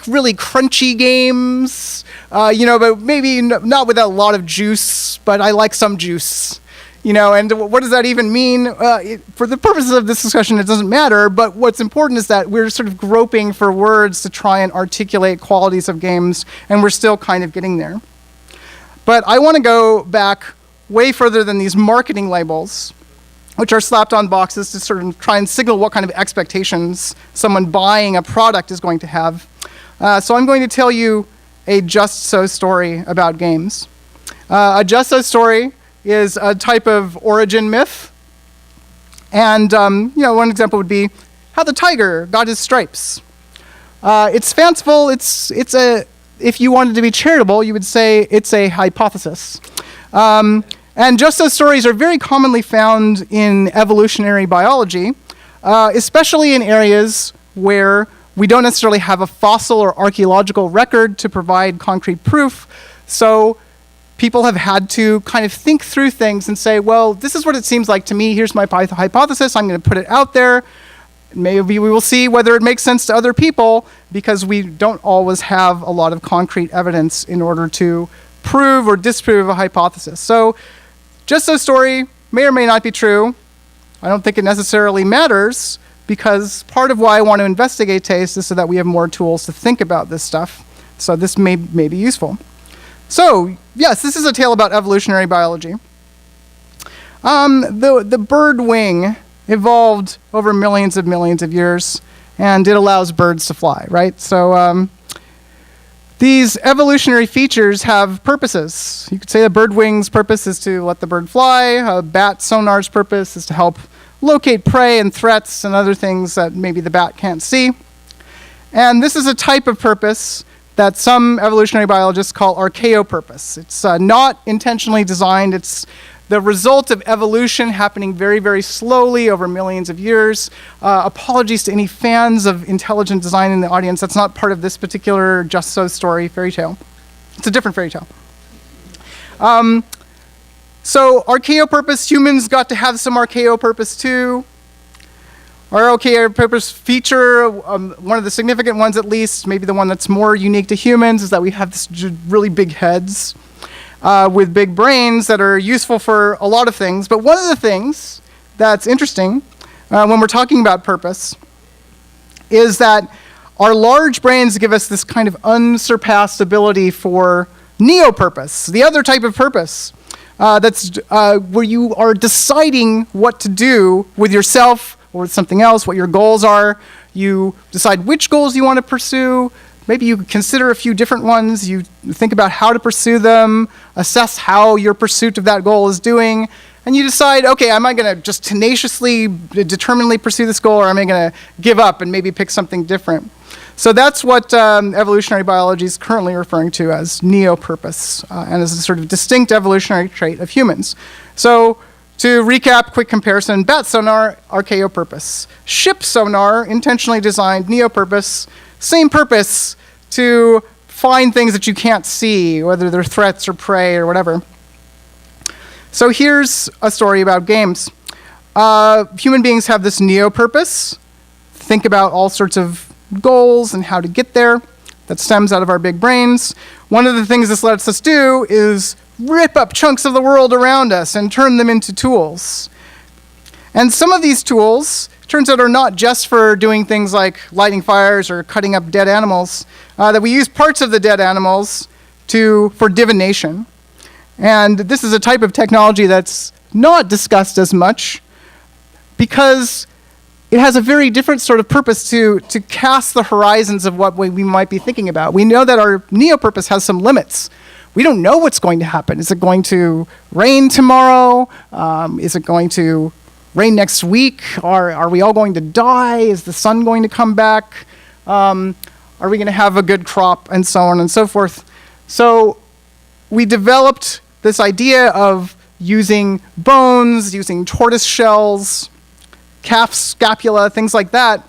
really crunchy games, but maybe not with a lot of juice, but I like some juice. And what does that even mean? For the purposes of this discussion, it doesn't matter, but what's important is that we're sort of groping for words to try and articulate qualities of games, and we're still kind of getting there. But I want to go back way further than these marketing labels, which are slapped on boxes to sort of try and signal what kind of expectations someone buying a product is going to have. So I'm going to tell you a just so story about games. A just so story is a type of origin myth. And one example would be how the tiger got his stripes. It's fanciful. If you wanted to be charitable, you would say it's a hypothesis. And just so stories are very commonly found in evolutionary biology, especially in areas where we don't necessarily have a fossil or archaeological record to provide concrete proof. So people have had to kind of think through things and say, well, this is what it seems like to me. Here's my hypothesis. I'm going to put it out there. Maybe we will see whether it makes sense to other people, because we don't always have a lot of concrete evidence in order to prove or disprove a hypothesis. So just so story may or may not be true. I don't think it necessarily matters, because part of why I want to investigate taste is so that we have more tools to think about this stuff. So this may be useful. So yes, this is a tale about evolutionary biology. The bird wing evolved over millions of years, and it allows birds to fly, right? So these evolutionary features have purposes. You could say the bird wing's purpose is to let the bird fly. A bat sonar's purpose is to help locate prey and threats and other things that maybe the bat can't see. And this is a type of purpose that some evolutionary biologists call archaeopurpose. It's not intentionally designed. It's the result of evolution happening very, very slowly over millions of years. Apologies to any fans of intelligent design in the audience. That's not part of this particular Just So story fairy tale. It's a different fairy tale. So archaeopurpose, humans got to have some archaeopurpose too. Our archaeopurpose feature, one of the significant ones at least, maybe the one that's more unique to humans, is that we have this really big heads with big brains that are useful for a lot of things. But one of the things that's interesting when we're talking about purpose is that our large brains give us this kind of unsurpassed ability for neopurpose, the other type of purpose. That's where you are deciding what to do with yourself or with something else, what your goals are. You decide which goals you want to pursue. Maybe you consider a few different ones. You think about how to pursue them, assess how your pursuit of that goal is doing, and you decide, okay, am I going to just tenaciously, determinedly pursue this goal, or am I going to give up and maybe pick something different? So that's what evolutionary biology is currently referring to as neopurpose, and as a sort of distinct evolutionary trait of humans. So to recap, quick comparison: bat sonar, archaeopurpose; ship sonar, intentionally designed, neopurpose. Same purpose, to find things that you can't see, whether they're threats or prey or whatever. So here's a story about games. Human beings have this neopurpose. Think about all sorts of goals and how to get there. That stems out of our big brains. One of the things this lets us do is rip up chunks of the world around us and turn them into tools. And some of these tools, turns out, are not just for doing things like lighting fires or cutting up dead animals, that we use parts of the dead animals for divination. And this is a type of technology that's not discussed as much because it has a very different sort of purpose to cast the horizons of what we might be thinking about. We know that our neopurpose has some limits. We don't know what's going to happen. Is it going to rain tomorrow? Is it going to rain next week? Are we all going to die? Is the sun going to come back? Are we going to have a good crop? And so on and so forth. So we developed this idea of using bones, using tortoise shells, calf scapula, things like that,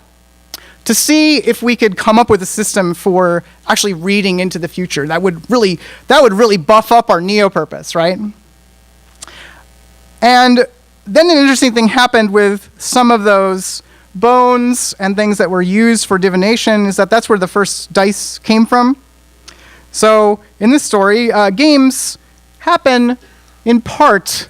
to see if we could come up with a system for actually reading into the future that would really buff up our neo-purpose, right? And then an interesting thing happened with some of those bones and things that were used for divination, is that that's where the first dice came from. So in this story, games happen in part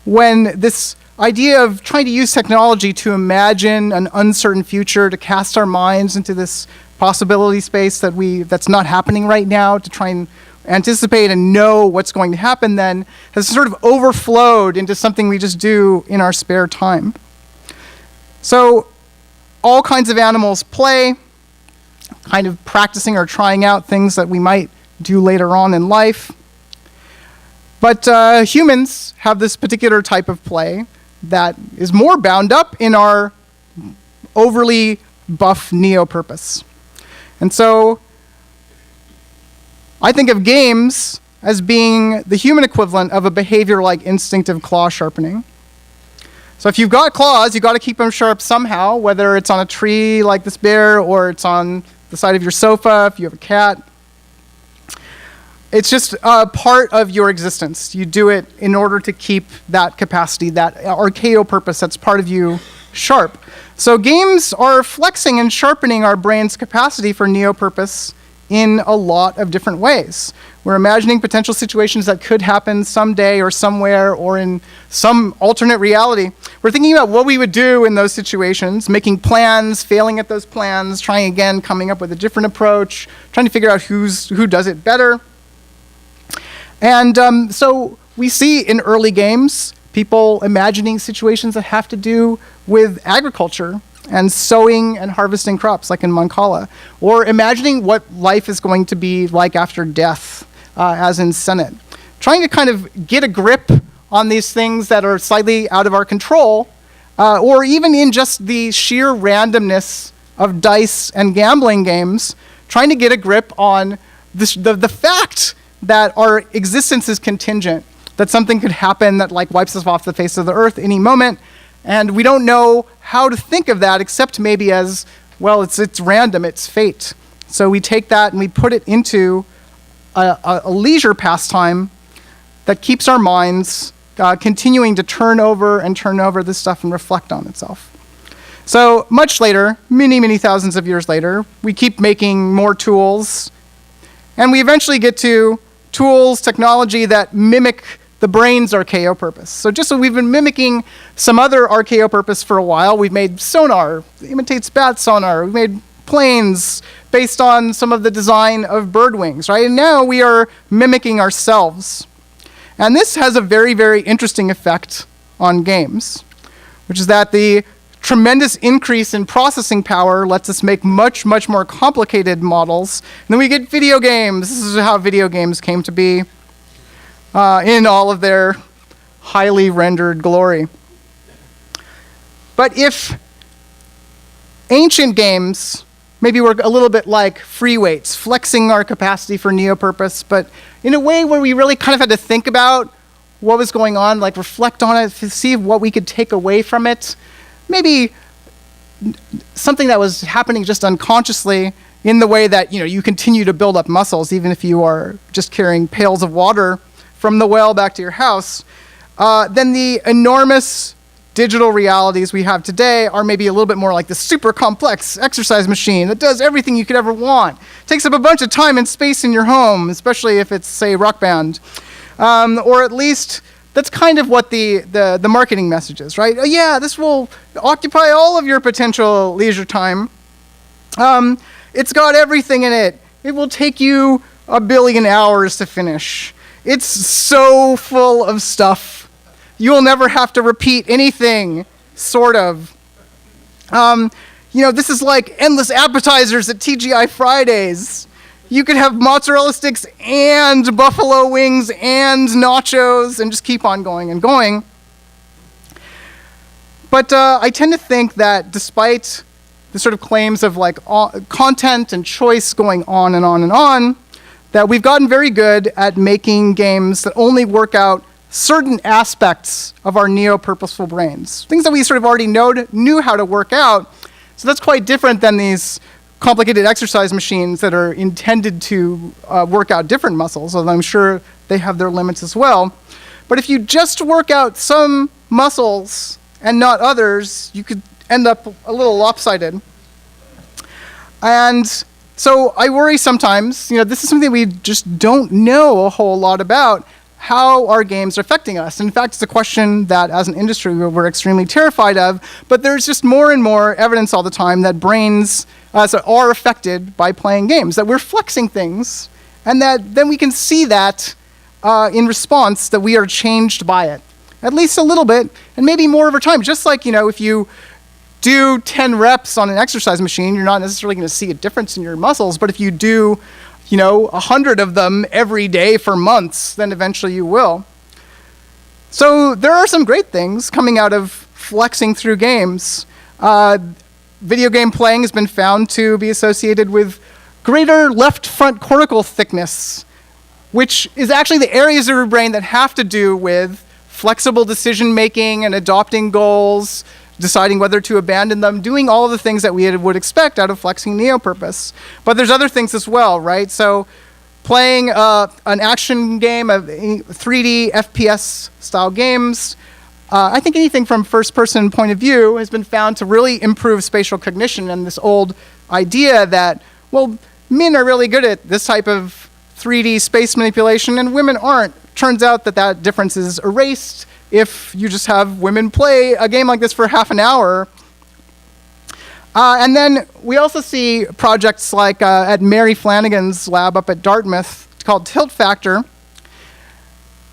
when this idea of trying to use technology to imagine an uncertain future, to cast our minds into this possibility space that's not happening right now, to try and anticipate and know what's going to happen then, has sort of overflowed into something we just do in our spare time. So all kinds of animals play, kind of practicing or trying out things that we might do later on in life. But humans have this particular type of play that is more bound up in our overly buff neo-purpose. And so I think of games as being the human equivalent of a behavior like instinctive claw sharpening. So if you've got claws, you've got to keep them sharp somehow, whether it's on a tree like this bear or it's on the side of your sofa if you have a cat. It's just a part of your existence. You do it in order to keep that capacity, that archaeo-purpose that's part of you, sharp. So games are flexing and sharpening our brain's capacity for neo-purpose in a lot of different ways. We're imagining potential situations that could happen someday or somewhere or in some alternate reality. We're thinking about what we would do in those situations, making plans, failing at those plans, trying again, coming up with a different approach, trying to figure out who does it better. And so we see in early games people imagining situations that have to do with agriculture and sowing and harvesting crops, like in Mancala, or imagining what life is going to be like after death, as in Senate. Trying to kind of get a grip on these things that are slightly out of our control, or even in just the sheer randomness of dice and gambling games, trying to get a grip on the fact that our existence is contingent, that something could happen that like wipes us off the face of the earth any moment, and we don't know how to think of that except maybe as, well, it's random, it's fate. So we take that and we put it into a leisure pastime that keeps our minds continuing to turn over this stuff and reflect on itself. So much later, many, many thousands of years later, we keep making more tools, and we eventually get to tools, technology that mimic the brain's archaeo-purpose. So just so we've been mimicking some other archaeo-purpose for a while, we've made sonar that imitates bat sonar, we've made planes based on some of the design of bird wings, right? And now we are mimicking ourselves. And this has a very, very interesting effect on games, which is that the tremendous increase in processing power lets us make much, much more complicated models. And then we get video games. This is how video games came to be in all of their highly rendered glory. But if ancient games maybe were a little bit like free weights, flexing our capacity for neo-purpose, but in a way where we really kind of had to think about what was going on, like reflect on it, see what we could take away from it, maybe something that was happening just unconsciously in the way that, you continue to build up muscles even if you are just carrying pails of water from the well back to your house, then the enormous digital realities we have today are maybe a little bit more like the super complex exercise machine that does everything you could ever want. Takes up a bunch of time and space in your home, especially if it's, say, Rock Band. Or at least that's kind of what the marketing message is, right? Oh, yeah, this will occupy all of your potential leisure time. It's got everything in it. It will take you 1 billion hours to finish. It's so full of stuff. You'll never have to repeat anything, sort of. This is like endless appetizers at TGI Fridays. You could have mozzarella sticks and buffalo wings and nachos and just keep on going and going. But I tend to think that despite the sort of claims of like content and choice going on and on and on, that we've gotten very good at making games that only work out certain aspects of our neo-purposeful brains, things that we sort of already knew how to work out. So that's quite different than these complicated exercise machines that are intended to work out different muscles, although I'm sure they have their limits as well. But if you just work out some muscles and not others, you could end up a little lopsided. And so I worry sometimes, this is something we just don't know a whole lot about, how our games are affecting us. In fact, it's a question that as an industry we're extremely terrified of, but there's just more and more evidence all the time that brains are affected by playing games, that we're flexing things, and that then we can see that in response that we are changed by it, at least a little bit, and maybe more over time. Just like, if you do 10 reps on an exercise machine, you're not necessarily going to see a difference in your muscles, but if you do 100 of them every day for months, then eventually you will. So there are some great things coming out of flexing through games. Video game playing has been found to be associated with greater left front cortical thickness, which is actually the areas of your brain that have to do with flexible decision making and adopting goals, deciding whether to abandon them, doing all of the things that we would expect out of flexing neopurpose. But there's other things as well, right? So playing an action game, 3D FPS style games, I think anything from first-person point of view has been found to really improve spatial cognition, and this old idea that, well, men are really good at this type of 3D space manipulation and women aren't. Turns out that difference is erased if you just have women play a game like this for half an hour. And then we also see projects like at Mary Flanagan's lab up at Dartmouth called Tilt Factor.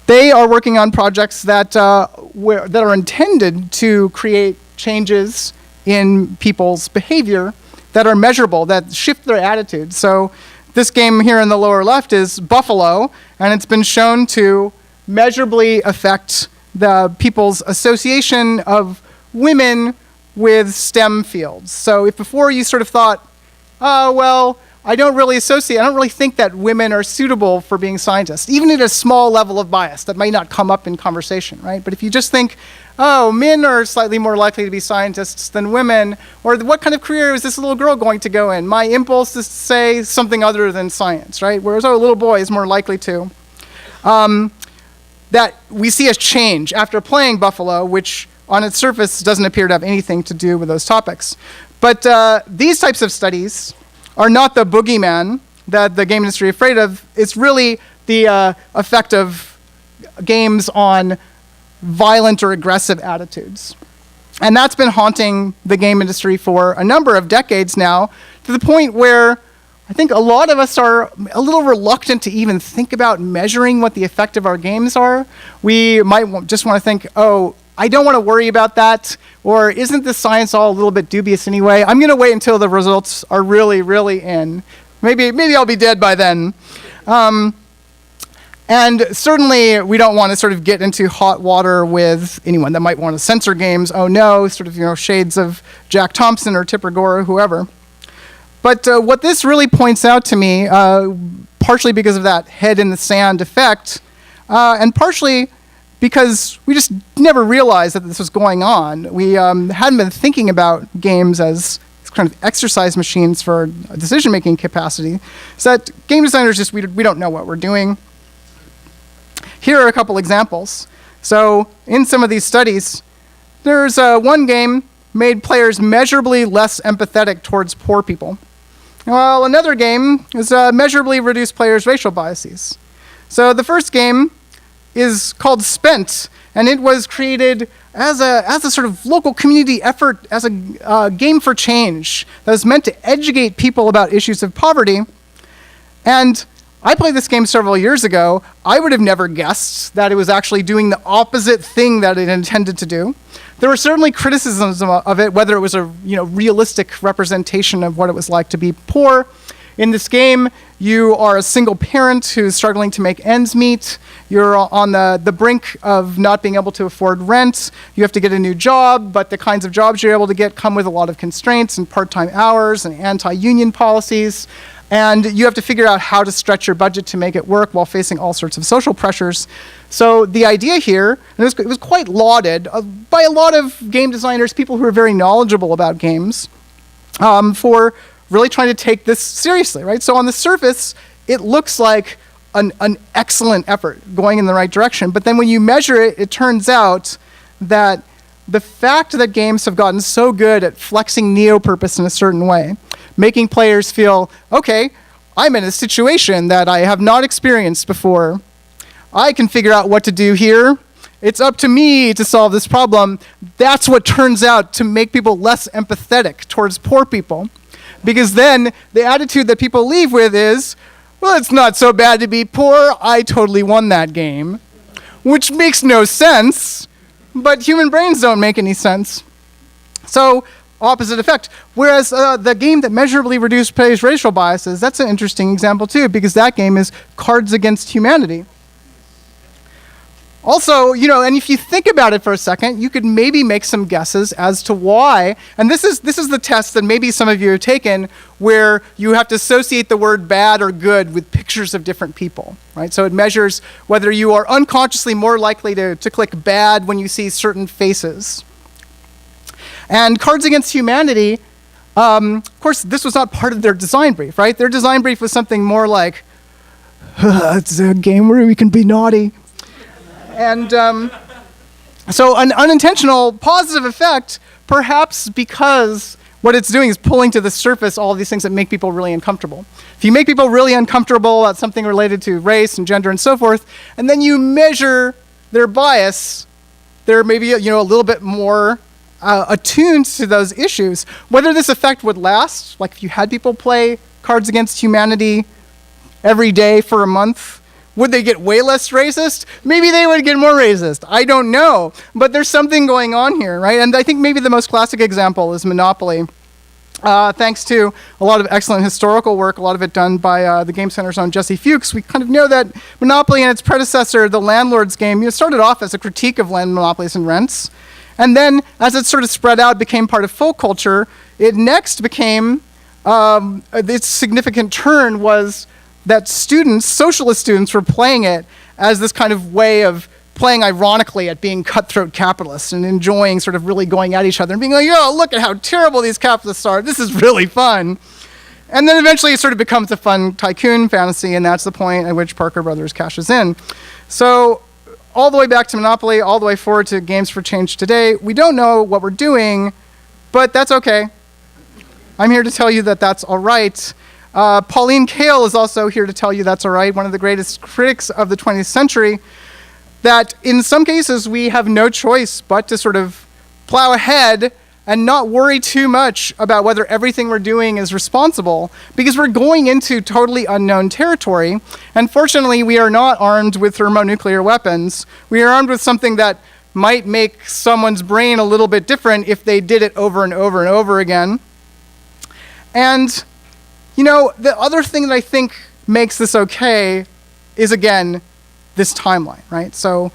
They are working on projects that are intended to create changes in people's behavior that are measurable, that shift their attitude. So this game here in the lower left is Buffalo, and it's been shown to measurably affect the people's association of women with STEM fields. So if before you sort of thought, oh, well, I don't really think that women are suitable for being scientists, even at a small level of bias that might not come up in conversation, right? But if you just think, oh, men are slightly more likely to be scientists than women, or what kind of career is this little girl going to go in? My impulse is to say something other than science, right? Whereas, oh, a little boy is more likely to. That we see a change after playing Buffalo, which on its surface doesn't appear to have anything to do with those topics. But these types of studies are not the boogeyman that the game industry is afraid of. It's really the effect of games on violent or aggressive attitudes. And that's been haunting the game industry for a number of decades now, to the point where I think a lot of us are a little reluctant to even think about measuring what the effect of our games are. We might just want to think, oh, I don't want to worry about that, or isn't this science all a little bit dubious anyway? I'm going to wait until the results are really, really in. Maybe I'll be dead by then. And certainly we don't want to sort of get into hot water with anyone that might want to censor games. Oh no, sort of, shades of Jack Thompson or Tipper Gore or whoever. But what this really points out to me, partially because of that head in the sand effect, and partially because we just never realized that this was going on. We hadn't been thinking about games as kind of exercise machines for decision-making capacity. So that game designers just, we don't know what we're doing. Here are a couple examples. So in some of these studies, there's one game made players measurably less empathetic towards poor people, while another game is measurably reduced players' racial biases. So the first game is called Spent, and it was created as a sort of local community effort, as a game for change that was meant to educate people about issues of poverty. And I played this game several years ago. I would have never guessed that it was actually doing the opposite thing that it intended to do. There were certainly criticisms of it, whether it was a realistic representation of what it was like to be poor. In this game, you are a single parent who's struggling to make ends meet. You're on the brink of not being able to afford rent. You have to get a new job, but the kinds of jobs you're able to get come with a lot of constraints and part-time hours and anti-union policies. And you have to figure out how to stretch your budget to make it work while facing all sorts of social pressures. So the idea here, and it was quite lauded by a lot of game designers, people who are very knowledgeable about games, for really trying to take this seriously, right? So on the surface, it looks like an excellent effort going in the right direction. But then when you measure it, it turns out that the fact that games have gotten so good at flexing neo-purpose in a certain way, making players feel, okay, I'm in a situation that I have not experienced before. I can figure out what to do here. It's up to me to solve this problem. That's what turns out to make people less empathetic towards poor people. Because then the attitude that people leave with is, well, it's not so bad to be poor. I totally won that game. Which makes no sense, but human brains don't make any sense. So, opposite effect. Whereas the game that measurably reduced players' racial biases, that's an interesting example too, because that game is Cards Against Humanity. Also, and if you think about it for a second, you could maybe make some guesses as to why, and this is the test that maybe some of you have taken, where you have to associate the word bad or good with pictures of different people, right? So it measures whether you are unconsciously more likely to click bad when you see certain faces. And Cards Against Humanity, of course, this was not part of their design brief, right? Their design brief was something more like, it's a game where we can be naughty. And so an unintentional positive effect, perhaps because what it's doing is pulling to the surface all of these things that make people really uncomfortable. If you make people really uncomfortable about something related to race and gender and so forth, and then you measure their bias, they're maybe a little bit more attuned to those issues. Whether this effect would last, like if you had people play Cards Against Humanity every day for a month, would they get way less racist? Maybe they would get more racist. I don't know. But there's something going on here, right? And I think maybe the most classic example is Monopoly. Thanks to a lot of excellent historical work, a lot of it done by the Game Center's own Jesse Fuchs, we kind of know that Monopoly and its predecessor, the Landlord's game, started off as a critique of land monopolies and rents. And then, as it sort of spread out, became part of folk culture, it next became, its significant turn was that socialist students were playing it as this kind of way of playing ironically at being cutthroat capitalists and enjoying sort of really going at each other and being like, oh, look at how terrible these capitalists are. This is really fun. And then eventually it sort of becomes a fun tycoon fantasy, and that's the point at which Parker Brothers cashes in. So all the way back to Monopoly, all the way forward to Games for Change today, we don't know what we're doing, but that's okay. I'm here to tell you that that's all right. Pauline Kael is also here to tell you that's all right, one of the greatest critics of the 20th century, that in some cases we have no choice but to sort of plow ahead and not worry too much about whether everything we're doing is responsible, because we're going into totally unknown territory. And fortunately, we are not armed with thermonuclear weapons. We are armed with something that might make someone's brain a little bit different if they did it over and over and over again. And the other thing that I think makes this okay is, again, this timeline, right? So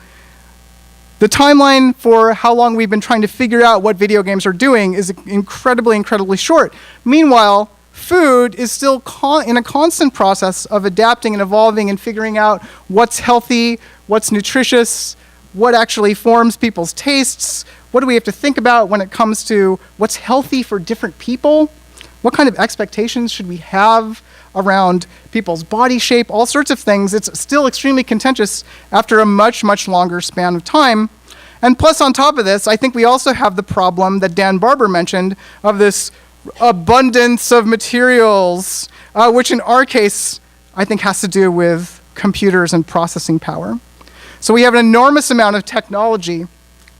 the timeline for how long we've been trying to figure out what video games are doing is incredibly, incredibly short. Meanwhile, food is still in a constant process of adapting and evolving and figuring out what's healthy, what's nutritious, what actually forms people's tastes, what do we have to think about when it comes to what's healthy for different people. What kind of expectations should we have around people's body shape, all sorts of things. It's still extremely contentious after a much, much longer span of time. And plus, on top of this, I think we also have the problem that Dan Barber mentioned of this abundance of materials, which in our case, I think has to do with computers and processing power. So we have an enormous amount of technology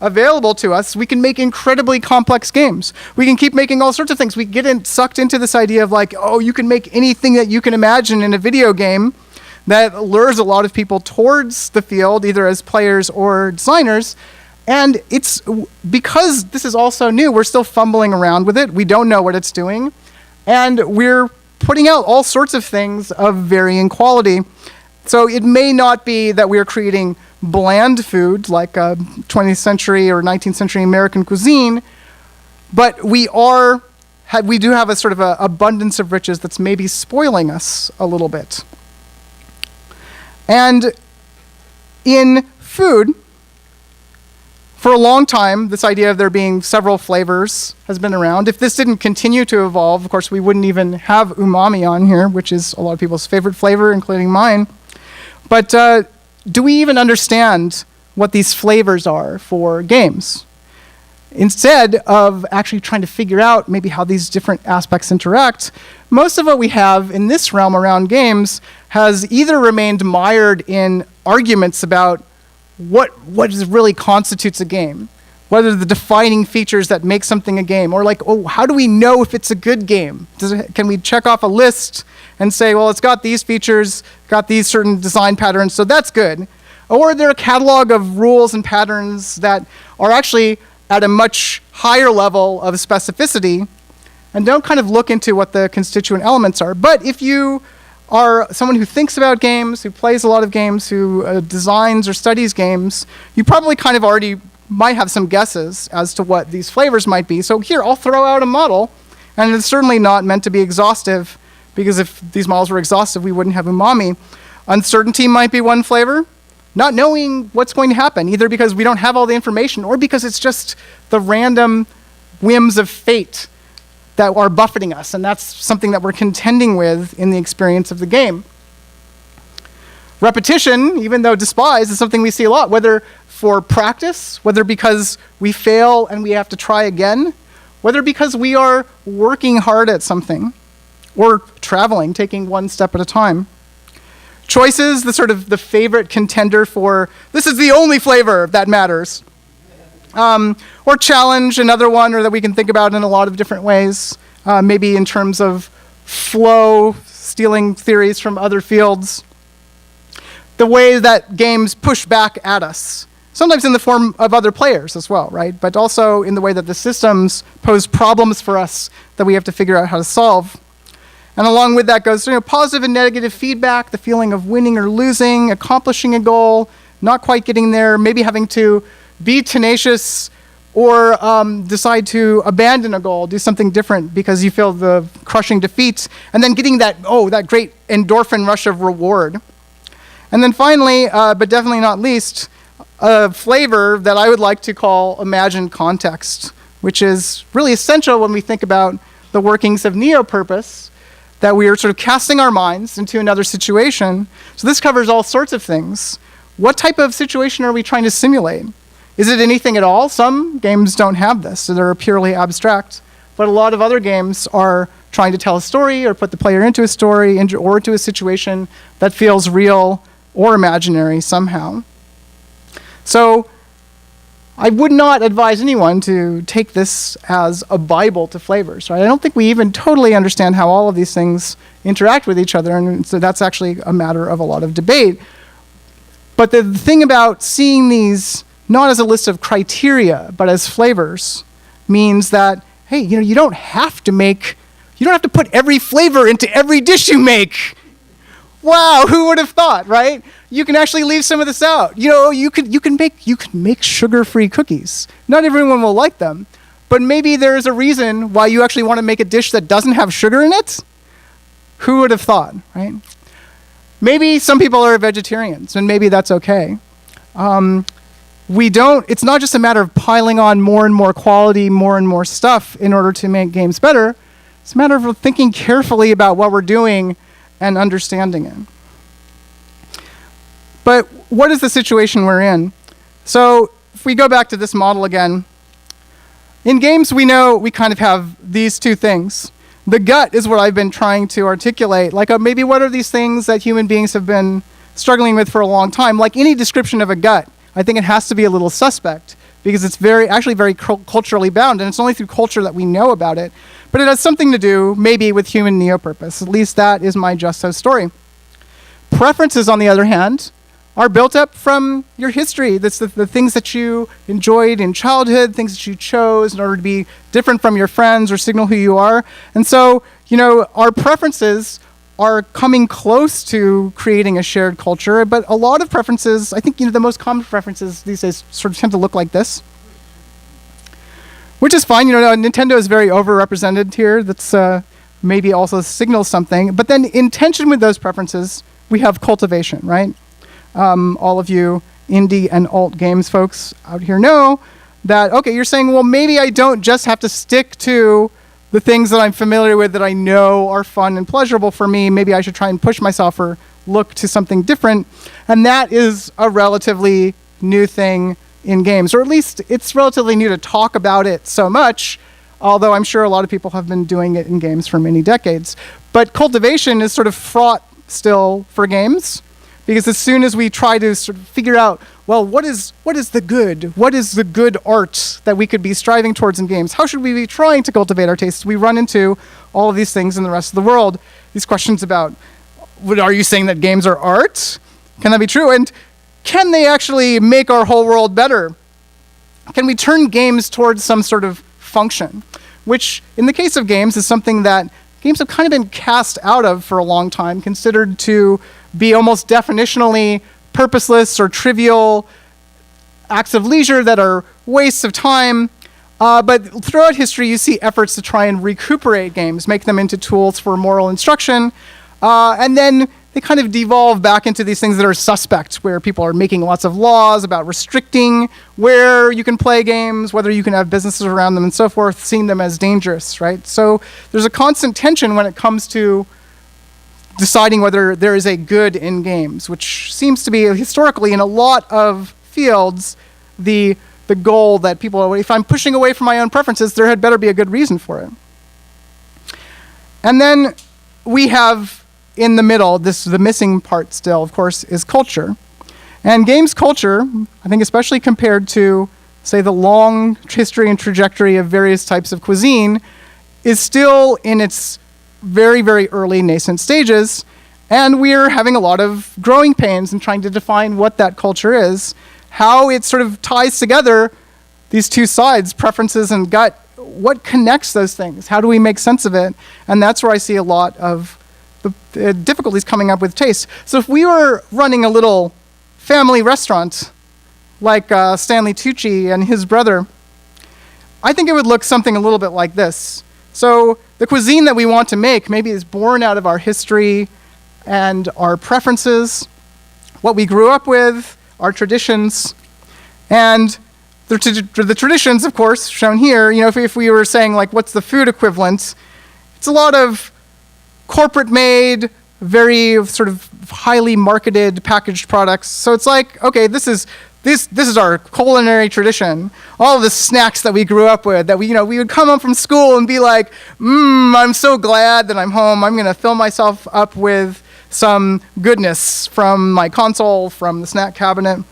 available to us. We can make incredibly complex games. We can keep making all sorts of things. We get sucked into this idea of like, oh, you can make anything that you can imagine in a video game that lures a lot of people towards the field, either as players or designers. And it's because this is all so new, we're still fumbling around with it. We don't know what it's doing. And we're putting out all sorts of things of varying quality. So it may not be that we're creating bland food like 20th century or 19th century American cuisine, but we are we do have a sort of a abundance of riches that's maybe spoiling us a little bit. And in food, for a long time, this idea of there being several flavors has been around. If this didn't continue to evolve, of course, we wouldn't even have umami on here, which is a lot of people's favorite flavor, including mine. But do we even understand what these flavors are for games? Instead of actually trying to figure out maybe how these different aspects interact, most of what we have in this realm around games has either remained mired in arguments about what really constitutes a game, what are the defining features that make something a game, or like, oh, how do we know if it's a good game? Can we check off a list and say, well, it's got these features, got these certain design patterns, so that's good? Or are there a catalog of rules and patterns that are actually at a much higher level of specificity and don't kind of look into what the constituent elements are? But if you are someone who thinks about games, who plays a lot of games, who designs or studies games, you probably kind of already might have some guesses as to what these flavors might be. So here, I'll throw out a model, and it's certainly not meant to be exhaustive, because if these models were exhaustive, we wouldn't have umami. Uncertainty might be one flavor. Not knowing what's going to happen, either because we don't have all the information or because it's just the random whims of fate that are buffeting us, and that's something that we're contending with in the experience of the game. Repetition, even though despised, is something we see a lot, whether for practice, whether because we fail and we have to try again, whether because we are working hard at something, or traveling, taking one step at a time. Choices, the sort of the favorite contender for, this is the only flavor that matters. Or challenge, another one, or that we can think about in a lot of different ways, maybe in terms of flow, stealing theories from other fields. The way that games push back at us, sometimes in the form of other players as well, right? But also in the way that the systems pose problems for us that we have to figure out how to solve. And along with that goes positive and negative feedback, the feeling of winning or losing, accomplishing a goal, not quite getting there, maybe having to be tenacious or decide to abandon a goal, do something different because you feel the crushing defeat, and then getting that great endorphin rush of reward. And then finally, but definitely not least, a flavor that I would like to call imagined context, which is really essential when we think about the workings of neopurpose, that we are sort of casting our minds into another situation. So this covers all sorts of things. What type of situation are we trying to simulate? Is it anything at all? Some games don't have this, so they're purely abstract. But a lot of other games are trying to tell a story or put the player into a story or into a situation that feels real or imaginary somehow. So I would not advise anyone to take this as a Bible to flavors, right? I don't think we even totally understand how all of these things interact with each other, and so that's actually a matter of a lot of debate. But the thing about seeing these not as a list of criteria, but as flavors, means that, hey, you don't have to put every flavor into every dish you make. Wow, who would have thought, right? You can actually leave some of this out. You can make sugar-free cookies. Not everyone will like them, but maybe there is a reason why you actually want to make a dish that doesn't have sugar in it. Who would have thought, right? Maybe some people are vegetarians, and maybe that's okay. It's not just a matter of piling on more and more quality, more and more stuff in order to make games better. It's a matter of thinking carefully about what we're doing and understanding it. But what is the situation we're in? So if we go back to this model again, in games we know we kind of have these two things. The gut is what I've been trying to articulate, like maybe what are these things that human beings have been struggling with for a long time. Like any description of a gut, I think it has to be a little suspect because it's actually very culturally bound, and it's only through culture that we know about it. But it has something to do, maybe, with human neopurpose. At least that is my just so story. Preferences, on the other hand, are built up from your history. That's the things that you enjoyed in childhood, things that you chose in order to be different from your friends or signal who you are. And so, our preferences are coming close to creating a shared culture, but a lot of preferences, I think, the most common preferences these days sort of tend to look like this. which is fine. Nintendo is very overrepresented here. That's maybe also signals something. But then in tension with those preferences, we have cultivation, right? All of you indie and alt games folks out here know that, okay, you're saying, well, maybe I don't just have to stick to the things that I'm familiar with that I know are fun and pleasurable for me. Maybe I should try and push myself or look to something different. And that is a relatively new thing in games, or at least it's relatively new to talk about it so much, although I'm sure a lot of people have been doing it in games for many decades. But cultivation is sort of fraught still for games, because as soon as we try to sort of figure out, well, what is the good? What is the good art that we could be striving towards in games? How should we be trying to cultivate our tastes? We run into all of these things in the rest of the world. These questions about, are you saying that games are art? Can that be true? And can they actually make our whole world better? Can we turn games towards some sort of function? Which, in the case of games, is something that games have kind of been cast out of for a long time, considered to be almost definitionally purposeless or trivial acts of leisure that are wastes of time. But throughout history, you see efforts to try and recuperate games, make them into tools for moral instruction, and then they kind of devolve back into these things that are suspect, where people are making lots of laws about restricting where you can play games, whether you can have businesses around them and so forth, seeing them as dangerous, right? So there's a constant tension when it comes to deciding whether there is a good in games, which seems to be historically in a lot of fields the goal that people, if I'm pushing away from my own preferences, there had better be a good reason for it. And then we have in the middle, the missing part still, of course, is culture. And games culture, I think especially compared to, say, the long history and trajectory of various types of cuisine, is still in its very, very early nascent stages. And we're having a lot of growing pains in trying to define what that culture is, how it sort of ties together these two sides, preferences and gut. What connects those things? How do we make sense of it? And that's where I see a lot of the difficulties coming up with taste. So if we were running a little family restaurant like Stanley Tucci and his brother, I think it would look something a little bit like this. So the cuisine that we want to make maybe is born out of our history and our preferences, what we grew up with, our traditions, and the traditions, of course, shown here. If we were saying, like, what's the food equivalent, it's a lot of corporate-made, very sort of highly marketed, packaged products. So it's like, okay, this is our culinary tradition. All of the snacks that we grew up with, that we would come home from school and be like, I'm so glad that I'm home. I'm going to fill myself up with some goodness from my console, from the snack cabinet.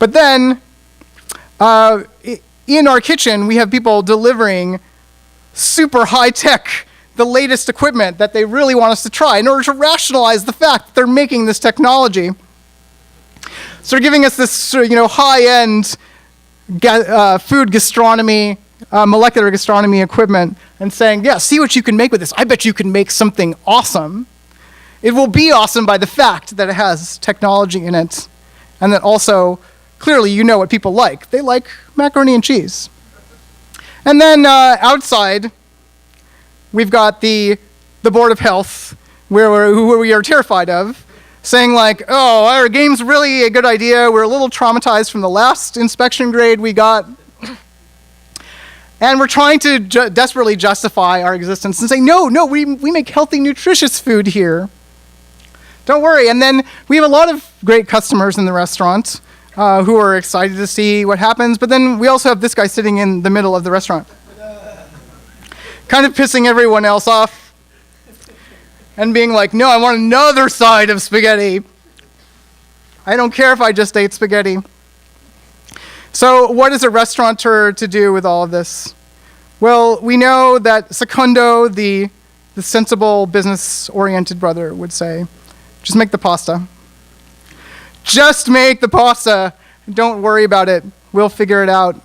But then, in our kitchen, we have people delivering super high-tech, the latest equipment that they really want us to try in order to rationalize the fact that they're making this technology. So they're giving us this high-end food gastronomy, molecular gastronomy equipment, and saying, yeah, see what you can make with this. I bet you can make something awesome. It will be awesome by the fact that it has technology in it, and that also, clearly, you know what people like. They like macaroni and cheese. And then outside, we've got the Board of Health, who we are terrified of, saying like, oh, our game's really a good idea. We're a little traumatized from the last inspection grade we got. And we're trying to desperately justify our existence and say, no, we make healthy, nutritious food here. Don't worry. And then we have a lot of great customers in the restaurant who are excited to see what happens. But then we also have this guy sitting in the middle of the restaurant, kind of pissing everyone else off and being like, no, I want another side of spaghetti. I don't care if I just ate spaghetti. So what is a restaurateur to do with all of this? Well, we know that Secondo, the sensible business-oriented brother, would say, just make the pasta. Just make the pasta. Don't worry about it. We'll figure it out.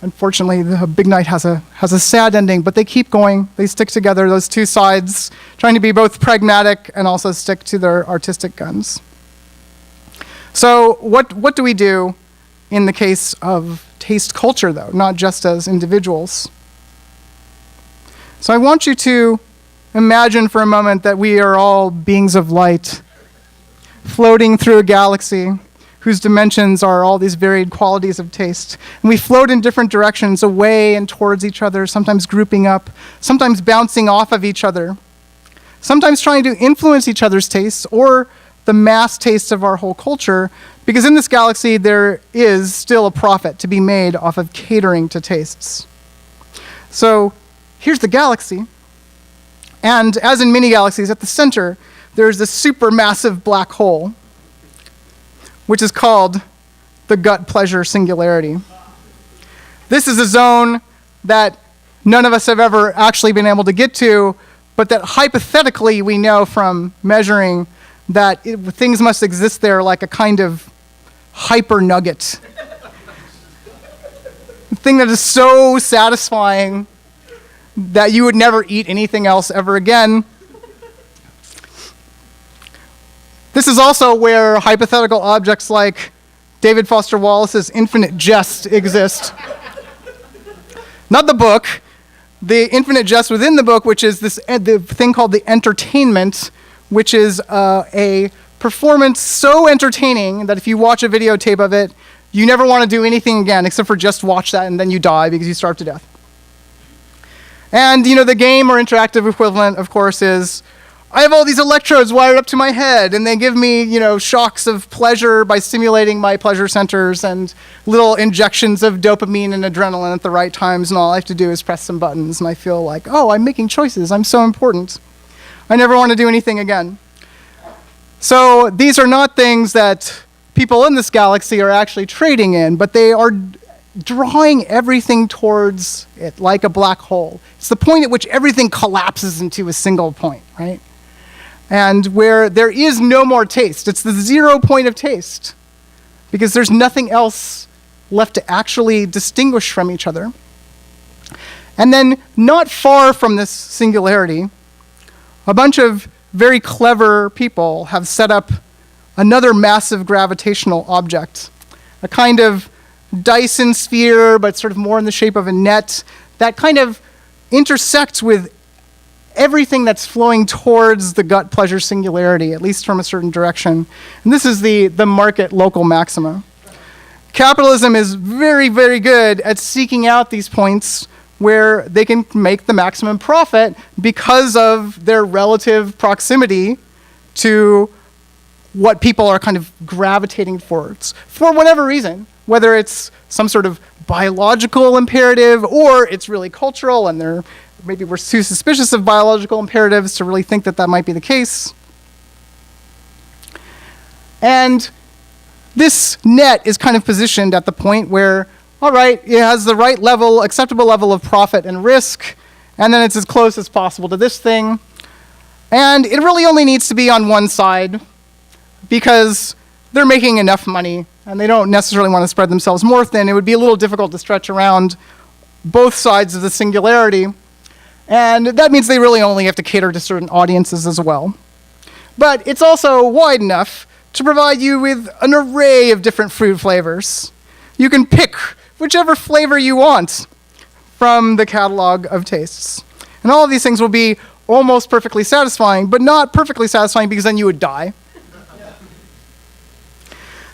Unfortunately, the Big Night has a sad ending, but they keep going. They stick together, those two sides, trying to be both pragmatic and also stick to their artistic guns. So what do we do in the case of taste culture, though, not just as individuals. So I want you to imagine for a moment that we are all beings of light floating through a galaxy whose dimensions are all these varied qualities of taste. And we float in different directions, away and towards each other, sometimes grouping up, sometimes bouncing off of each other, sometimes trying to influence each other's tastes or the mass tastes of our whole culture, because in this galaxy there is still a profit to be made off of catering to tastes. So here's the galaxy, and as in many galaxies, at the center there's this supermassive black hole, which is called the gut pleasure singularity. This is a zone that none of us have ever actually been able to get to, but that hypothetically we know from measuring that things must exist there like a kind of hyper nugget. A thing that is so satisfying that you would never eat anything else ever again. This is also where hypothetical objects like David Foster Wallace's Infinite Jest exist. Not the book, the Infinite Jest within the book, which is the thing called the entertainment, which is a performance so entertaining that if you watch a videotape of it, you never want to do anything again except for just watch that, and then you die because you starve to death. And the game or interactive equivalent, of course, is I have all these electrodes wired up to my head, and they give me, shocks of pleasure by stimulating my pleasure centers and little injections of dopamine and adrenaline at the right times, and all I have to do is press some buttons, and I feel like, oh, I'm making choices. I'm so important. I never want to do anything again. So these are not things that people in this galaxy are actually trading in, but they are drawing everything towards it like a black hole. It's the point at which everything collapses into a single point, right? And where there is no more taste. It's the 0 point of taste, because there's nothing else left to actually distinguish from each other. And then, not far from this singularity, a bunch of very clever people have set up another massive gravitational object, a kind of Dyson sphere, but sort of more in the shape of a net, that kind of intersects with everything that's flowing towards the gut pleasure singularity, at least from a certain direction. And this is the market local maxima. Capitalism is very, very good at seeking out these points where they can make the maximum profit because of their relative proximity to what people are kind of gravitating towards, for whatever reason, whether it's some sort of biological imperative or it's really cultural and maybe we're too suspicious of biological imperatives to really think that that might be the case. And this net is kind of positioned at the point where, all right, it has the right level, acceptable level of profit and risk, and then it's as close as possible to this thing. And it really only needs to be on one side because they're making enough money and they don't necessarily want to spread themselves more thin. It would be a little difficult to stretch around both sides of the singularity. And that means they really only have to cater to certain audiences as well. But it's also wide enough to provide you with an array of different fruit flavors. You can pick whichever flavor you want from the catalog of tastes. And all of these things will be almost perfectly satisfying, but not perfectly satisfying because then you would die.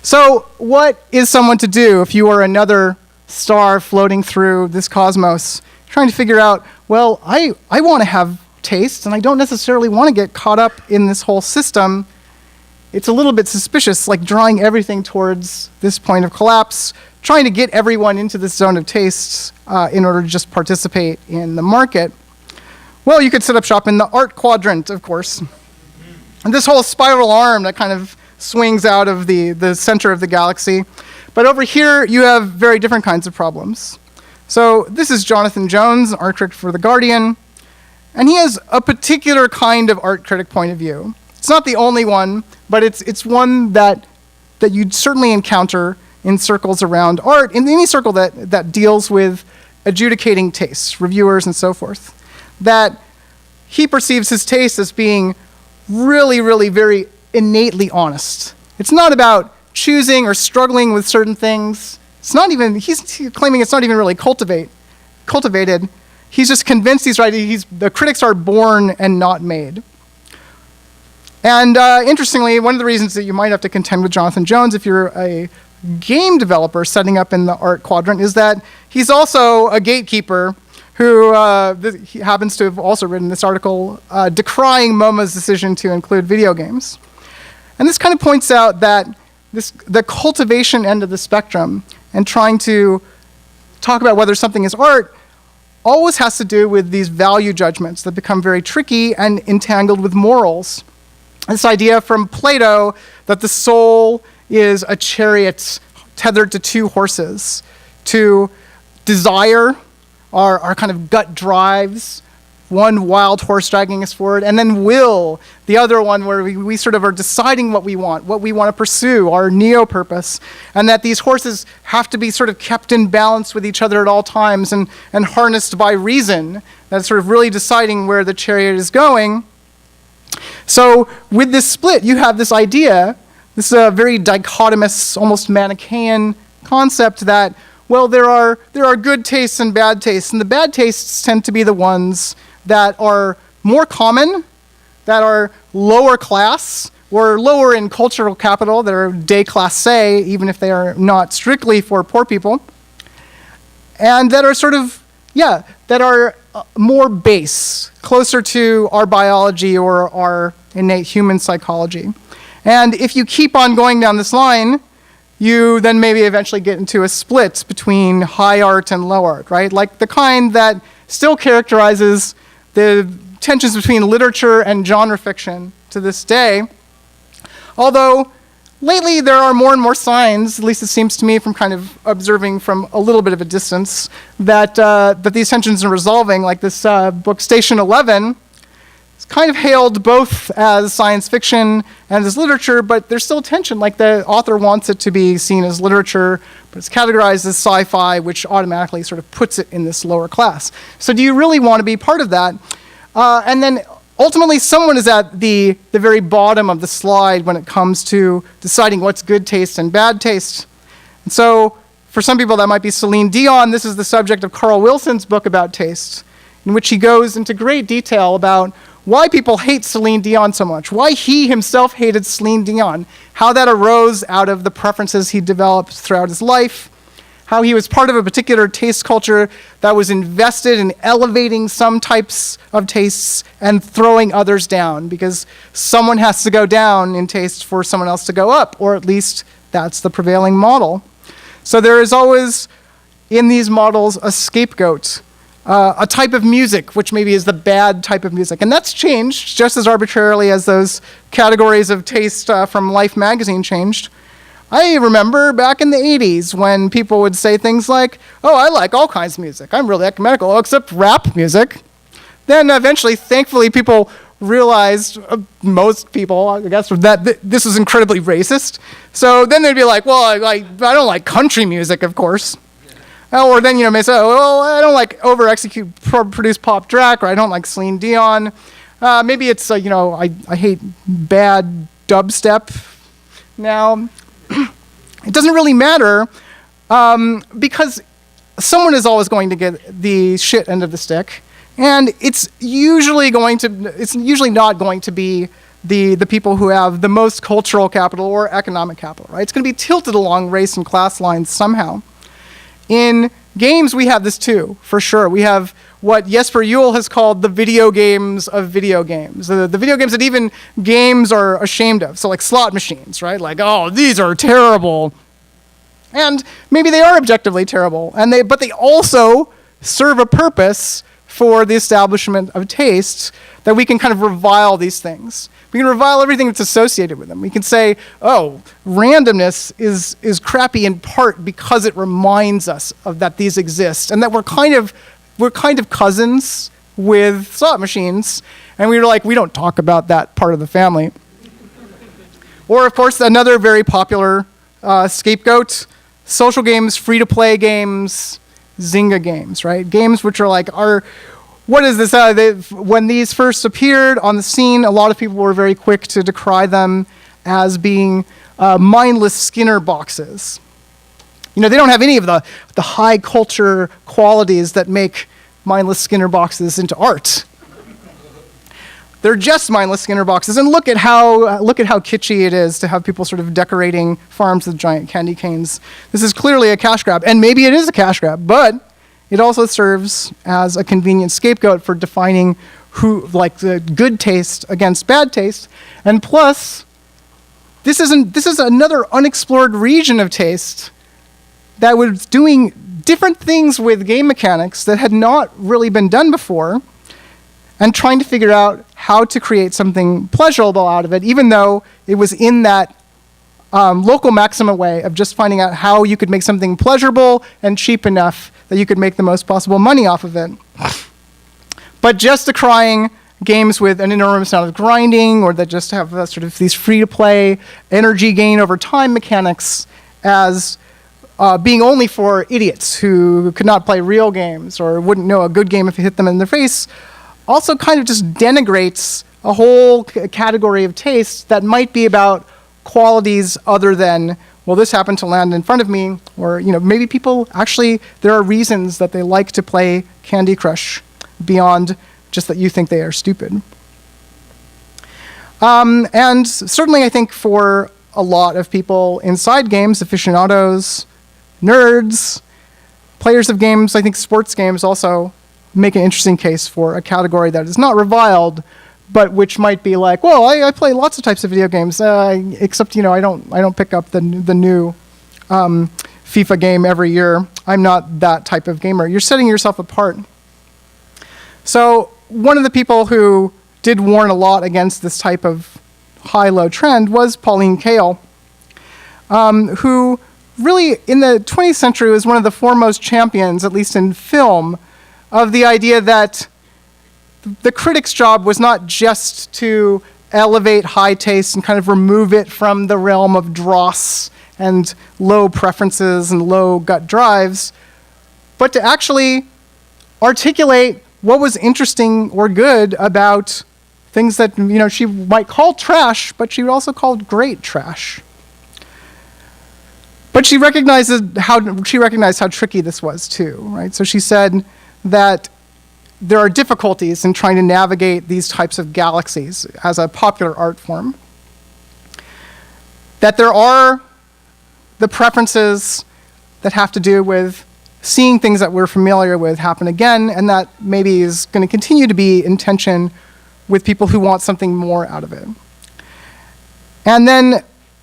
So what is someone to do if you are another star floating through this cosmos, trying to figure out, well, I want to have taste, and I don't necessarily want to get caught up in this whole system. It's a little bit suspicious, like drawing everything towards this point of collapse, trying to get everyone into this zone of taste in order to just participate in the market. Well, you could set up shop in the art quadrant, of course. And this whole spiral arm that kind of swings out of the center of the galaxy. But over here, you have very different kinds of problems. So this is Jonathan Jones, an art critic for The Guardian, and he has a particular kind of art critic point of view. It's not the only one, but it's one that you'd certainly encounter in circles around art, in any circle that deals with adjudicating tastes, reviewers and so forth, that he perceives his taste as being really, really very innately honest. It's not about choosing or struggling with certain things. he's claiming it's not even really cultivated. He's just convinced he's right. The critics are born and not made. And interestingly, one of the reasons that you might have to contend with Jonathan Jones if you're a game developer setting up in the art quadrant is that he's also a gatekeeper who he happens to have also written this article decrying MoMA's decision to include video games. And this kind of points out that the cultivation end of the spectrum and trying to talk about whether something is art always has to do with these value judgments that become very tricky and entangled with morals. This idea from Plato that the soul is a chariot tethered to two horses, to desire, our kind of gut drives, one wild horse dragging us forward, and then will, the other one where we sort of are deciding what we want to pursue, our neo-purpose, and that these horses have to be sort of kept in balance with each other at all times and harnessed by reason, that's sort of really deciding where the chariot is going. So with this split, you have this idea, this very dichotomous, almost Manichaean concept that, well, there are good tastes and bad tastes, and the bad tastes tend to be the ones that are more common, that are lower class, or lower in cultural capital, that are déclassé, even if they are not strictly for poor people, and that are sort of, that are more base, closer to our biology or our innate human psychology. And if you keep on going down this line, you then maybe eventually get into a split between high art and low art, right? Like the kind that still characterizes the tensions between literature and genre fiction to this day. Although lately there are more and more signs, at least it seems to me from kind of observing from a little bit of a distance, that these tensions are resolving, like this book Station 11. It's kind of hailed both as science fiction and as literature, but there's still tension. Like the author wants it to be seen as literature, but it's categorized as sci-fi, which automatically sort of puts it in this lower class. So do you really want to be part of that? And then ultimately someone is at the very bottom of the slide when it comes to deciding what's good taste and bad taste. And so for some people that might be Celine Dion. This is the subject of Carl Wilson's book about taste, in which he goes into great detail about why people hate Celine Dion so much, why he himself hated Celine Dion, how that arose out of the preferences he developed throughout his life, how he was part of a particular taste culture that was invested in elevating some types of tastes and throwing others down, because someone has to go down in taste for someone else to go up, or at least that's the prevailing model. So there is always, in these models, a scapegoat. A type of music, which maybe is the bad type of music. And that's changed just as arbitrarily as those categories of taste from Life magazine changed. I remember back in the 80s when people would say things like, oh, I like all kinds of music. I'm really ecumenical, except rap music. Then eventually, thankfully, people realized, most people, I guess, that this was incredibly racist. So then they'd be like, well, I don't like country music, of course. Or then, may say, well, I don't like over-produce pop drag, or I don't like Celine Dion. Maybe it's, I hate bad dubstep now. It doesn't really matter because someone is always going to get the shit end of the stick. And it's usually not going to be the people who have the most cultural capital or economic capital, right? It's going to be tilted along race and class lines somehow. In games, we have this too, for sure. We have what Jesper Juhl has called the video games of video games. The video games that even games are ashamed of. So like slot machines, right? Like, oh, these are terrible. And maybe they are objectively terrible. But they also serve a purpose for the establishment of taste, that we can kind of revile these things. We can revile everything that's associated with them. We can say, oh, randomness is crappy in part because it reminds us of that these exist, and that we're kind of cousins with slot machines, and we don't talk about that part of the family. Or, of course, another very popular scapegoat, social games, free-to-play games, Zynga games, right? Games which are what is this? When these first appeared on the scene, a lot of people were very quick to decry them as being mindless Skinner boxes. They don't have any of the high culture qualities that make mindless Skinner boxes into art. They're just mindless Skinner boxes, and look at how kitschy it is to have people sort of decorating farms with giant candy canes. This is clearly a cash grab, and maybe it is a cash grab, but it also serves as a convenient scapegoat for defining the good taste against bad taste. And plus, this is another unexplored region of taste that was doing different things with game mechanics that had not really been done before, and trying to figure out how to create something pleasurable out of it, even though it was in that local maxima way of just finding out how you could make something pleasurable and cheap enough that you could make the most possible money off of it. But just decrying games with an enormous amount of grinding, or that just have sort of these free-to-play energy gain over time mechanics as being only for idiots who could not play real games or wouldn't know a good game if you hit them in the face, also kind of just denigrates a whole category of taste that might be about qualities other than, well, this happened to land in front of me, or maybe people actually, there are reasons that they like to play Candy Crush beyond just that you think they are stupid. And certainly I think for a lot of people inside games, aficionados, nerds, players of games, I think sports games also make an interesting case for a category that is not reviled, but which might be like, well, I play lots of types of video games, except I don't pick up the new FIFA game every year. I'm not that type of gamer. You're setting yourself apart. So one of the people who did warn a lot against this type of high-low trend was Pauline Kael, who really in the 20th century was one of the foremost champions, at least in film, of the idea that the critic's job was not just to elevate high taste and kind of remove it from the realm of dross and low preferences and low gut drives, but to actually articulate what was interesting or good about things that she might call trash, but she would also call great trash. But she recognized how tricky this was too, right? So she said that there are difficulties in trying to navigate these types of galaxies as a popular art form. That there are the preferences that have to do with seeing things that we're familiar with happen again, and that maybe is going to continue to be in tension with people who want something more out of it. And then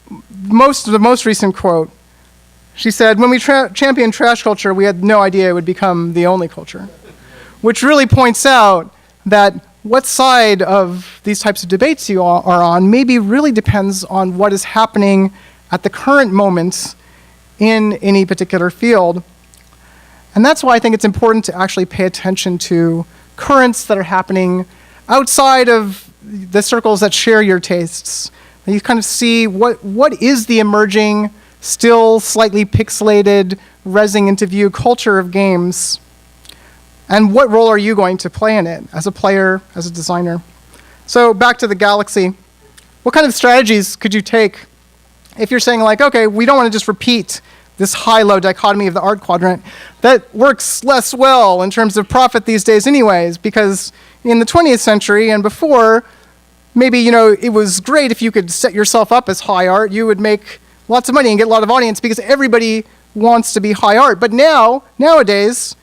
the most recent quote, she said, when we championed trash culture, we had no idea it would become the only culture, which really points out that what side of these types of debates you are on maybe really depends on what is happening at the current moment in any particular field. And that's why I think it's important to actually pay attention to currents that are happening outside of the circles that share your tastes. And you kind of see what is the emerging, still slightly pixelated, rezzing into view culture of games, and what role are you going to play in it as a player, as a designer? So back to the galaxy. What kind of strategies could you take if you're saying like, okay, we don't want to just repeat this high-low dichotomy of the art quadrant that works less well in terms of profit these days anyways, because in the 20th century and before, maybe, it was great if you could set yourself up as high art. You would make lots of money and get a lot of audience because everybody wants to be high art. But nowadays,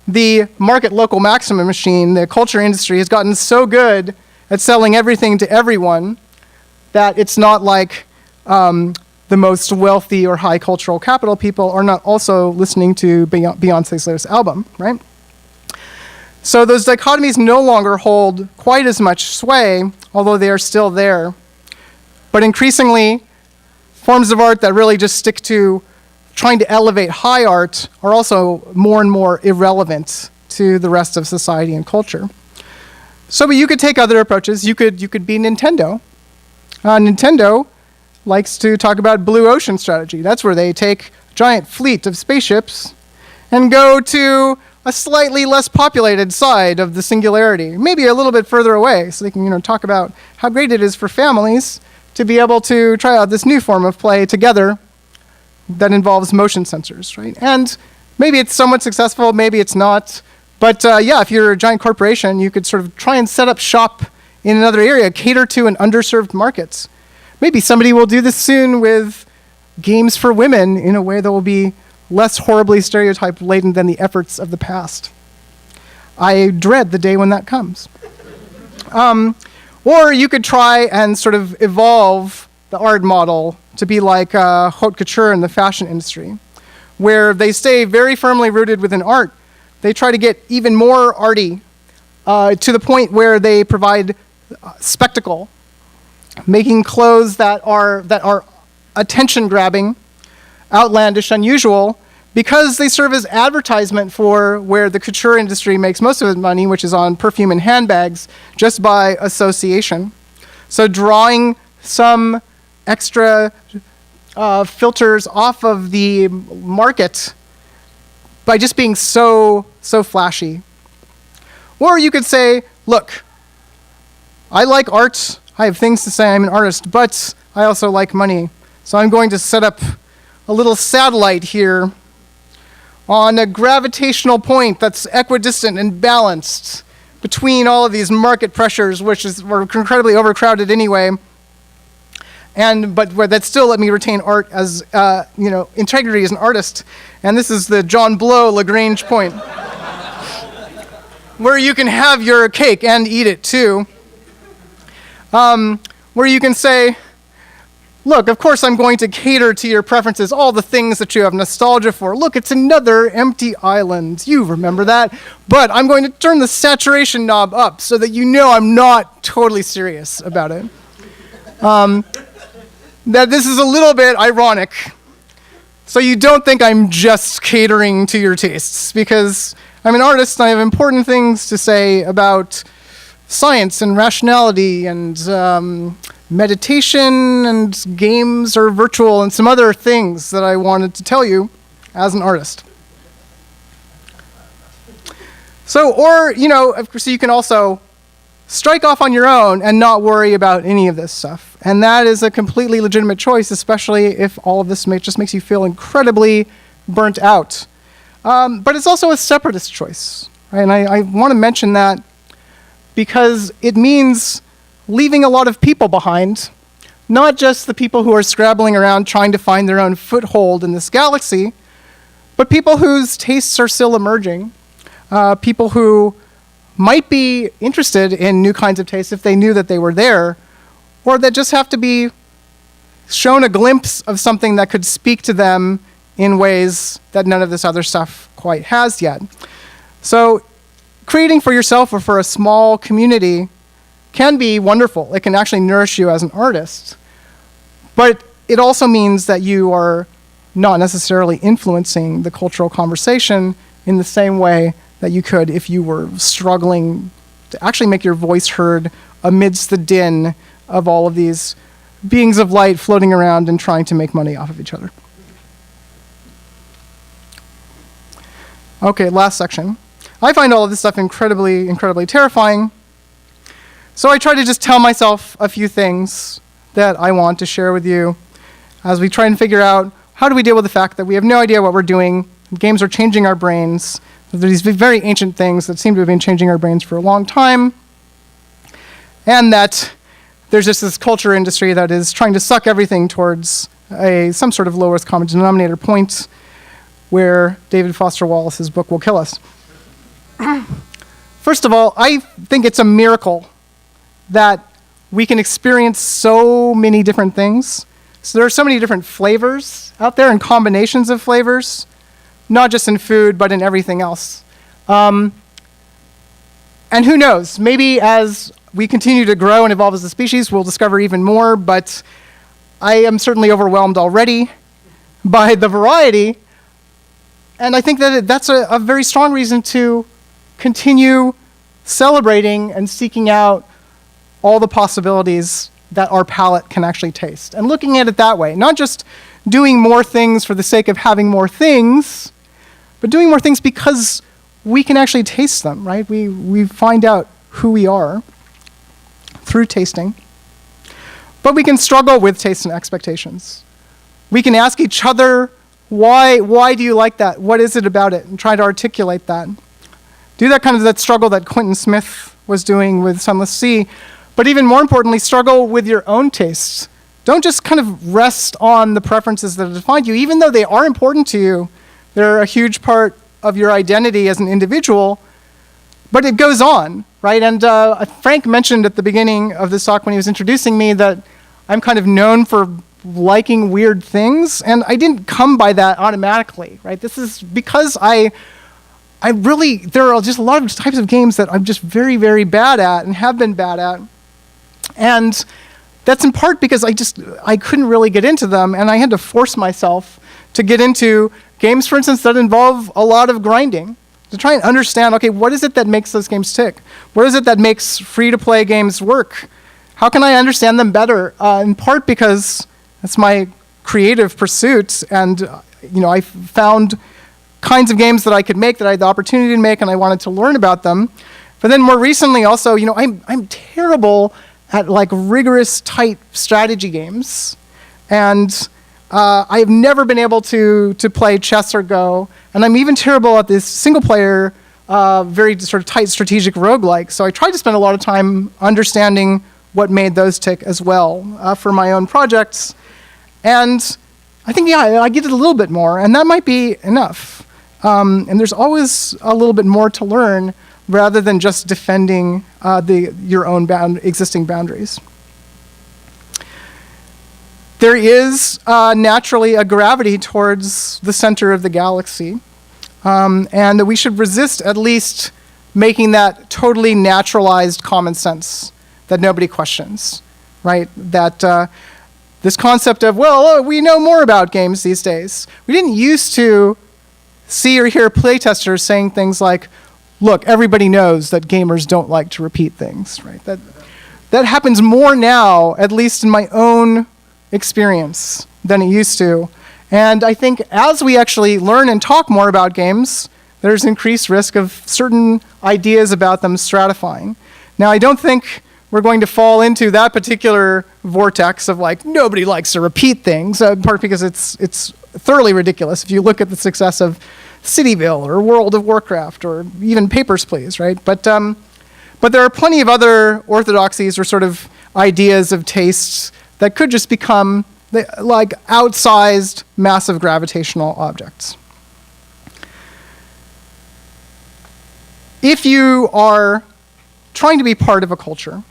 the market local maximum machine, the culture industry, has gotten so good at selling everything to everyone that it's not like the most wealthy or high cultural capital people are not also listening to Beyonce's latest album, right? So those dichotomies no longer hold quite as much sway, although they are still there. But increasingly, forms of art that really just stick to trying to elevate high art are also more and more irrelevant to the rest of society and culture. So you could take other approaches. You could be Nintendo. Nintendo likes to talk about blue ocean strategy. That's where they take a giant fleet of spaceships and go to a slightly less populated side of the singularity, maybe a little bit further away, so they can talk about how great it is for families to be able to try out this new form of play together that involves motion sensors, right? And maybe it's somewhat successful, maybe it's not. But yeah, if you're a giant corporation, you could sort of try and set up shop in another area, cater to an underserved markets. Maybe somebody will do this soon with games for women in a way that will be less horribly stereotype-laden than the efforts of the past. I dread the day when that comes. Or you could try and sort of evolve the art model to be like haute couture in the fashion industry, where they stay very firmly rooted within art. They try to get even more arty to the point where they provide spectacle, making clothes that are attention-grabbing, outlandish, unusual, because they serve as advertisement for where the couture industry makes most of its money, which is on perfume and handbags, just by association. So drawing some extra filters off of the market by just being so flashy. Or you could say, look, I like art, I have things to say, I'm an artist, but I also like money. So I'm going to set up a little satellite here on a gravitational point that's equidistant and balanced between all of these market pressures, which were incredibly overcrowded anyway, but that still let me retain art as, integrity as an artist. And this is the John Blow Lagrange point, where you can have your cake and eat it too, where you can say, look, of course I'm going to cater to your preferences, all the things that you have nostalgia for. Look, it's another empty island. You remember that. But I'm going to turn the saturation knob up so that you know I'm not totally serious about it. That this is a little bit ironic. So you don't think I'm just catering to your tastes, because I'm an artist and I have important things to say about science and rationality and meditation and games or virtual and some other things that I wanted to tell you as an artist. So, of course, you can also strike off on your own and not worry about any of this stuff. And that is a completely legitimate choice, especially if all of this just makes you feel incredibly burnt out. But it's also a separatist choice, right? And I want to mention that because it means leaving a lot of people behind, not just the people who are scrabbling around trying to find their own foothold in this galaxy, but people whose tastes are still emerging, people who might be interested in new kinds of tastes if they knew that they were there, or that just have to be shown a glimpse of something that could speak to them in ways that none of this other stuff quite has yet. So creating for yourself or for a small community can be wonderful. It can actually nourish you as an artist. But it also means that you are not necessarily influencing the cultural conversation in the same way that you could if you were struggling to actually make your voice heard amidst the din of all of these beings of light floating around and trying to make money off of each other. Okay, last section. I find all of this stuff incredibly, incredibly terrifying. So I try to just tell myself a few things that I want to share with you as we try and figure out how do we deal with the fact that we have no idea what we're doing. Games are changing our brains. There are these very ancient things that seem to have been changing our brains for a long time. And that there's just this culture industry that is trying to suck everything towards some sort of lowest common denominator point where David Foster Wallace's book will kill us. First of all, I think it's a miracle that we can experience so many different things. So there are so many different flavors out there and combinations of flavors, not just in food, but in everything else. And who knows, maybe as we continue to grow and evolve as a species, we'll discover even more, but I am certainly overwhelmed already by the variety. And I think that that's a very strong reason to continue celebrating and seeking out all the possibilities that our palate can actually taste. And looking at it that way, not just doing more things for the sake of having more things, but doing more things because we can actually taste them, right? We find out who we are through tasting. But we can struggle with tastes and expectations. We can ask each other, why do you like that? What is it about it? And try to articulate that. Do that struggle that Quentin Smith was doing with Sunless Sea, but even more importantly, struggle with your own tastes. Don't just kind of rest on the preferences that define you, even though they are important to you. They're a huge part of your identity as an individual, but it goes on, right? And Frank mentioned at the beginning of this talk when he was introducing me that I'm kind of known for liking weird things, and I didn't come by that automatically, right? This is because there are just a lot of types of games that I'm just very, very bad at and have been bad at. And that's in part because I couldn't really get into them, and I had to force myself to get into games, for instance, that involve a lot of grinding, to try and understand, okay, what is it that makes those games tick? What is it that makes free-to-play games work? How can I understand them better? In part because that's my creative pursuit, and I found kinds of games that I could make, that I had the opportunity to make, and I wanted to learn about them. But then more recently also, I'm terrible at rigorous, tight strategy games. And I have never been able to play chess or Go. And I'm even terrible at this single-player, very sort of tight strategic roguelike. So I tried to spend a lot of time understanding what made those tick as well for my own projects. And I think, I get it a little bit more, and that might be enough. And there's always a little bit more to learn rather than just defending your own existing boundaries. There is naturally a gravity towards the center of the galaxy, and we should resist at least making that totally naturalized common sense that nobody questions, right? That this concept of, we know more about games these days. We didn't used to see or hear playtesters saying things like, look, everybody knows that gamers don't like to repeat things, right? That happens more now, at least in my own experience, than it used to. And I think as we actually learn and talk more about games, there's increased risk of certain ideas about them stratifying. Now, I don't think we're going to fall into that particular vortex of nobody likes to repeat things, in part because it's thoroughly ridiculous if you look at the success of Cityville or World of Warcraft or even Papers, Please, right? But there are plenty of other orthodoxies or sort of ideas of tastes that could just become outsized, massive gravitational objects. If you are trying to be part of a culture,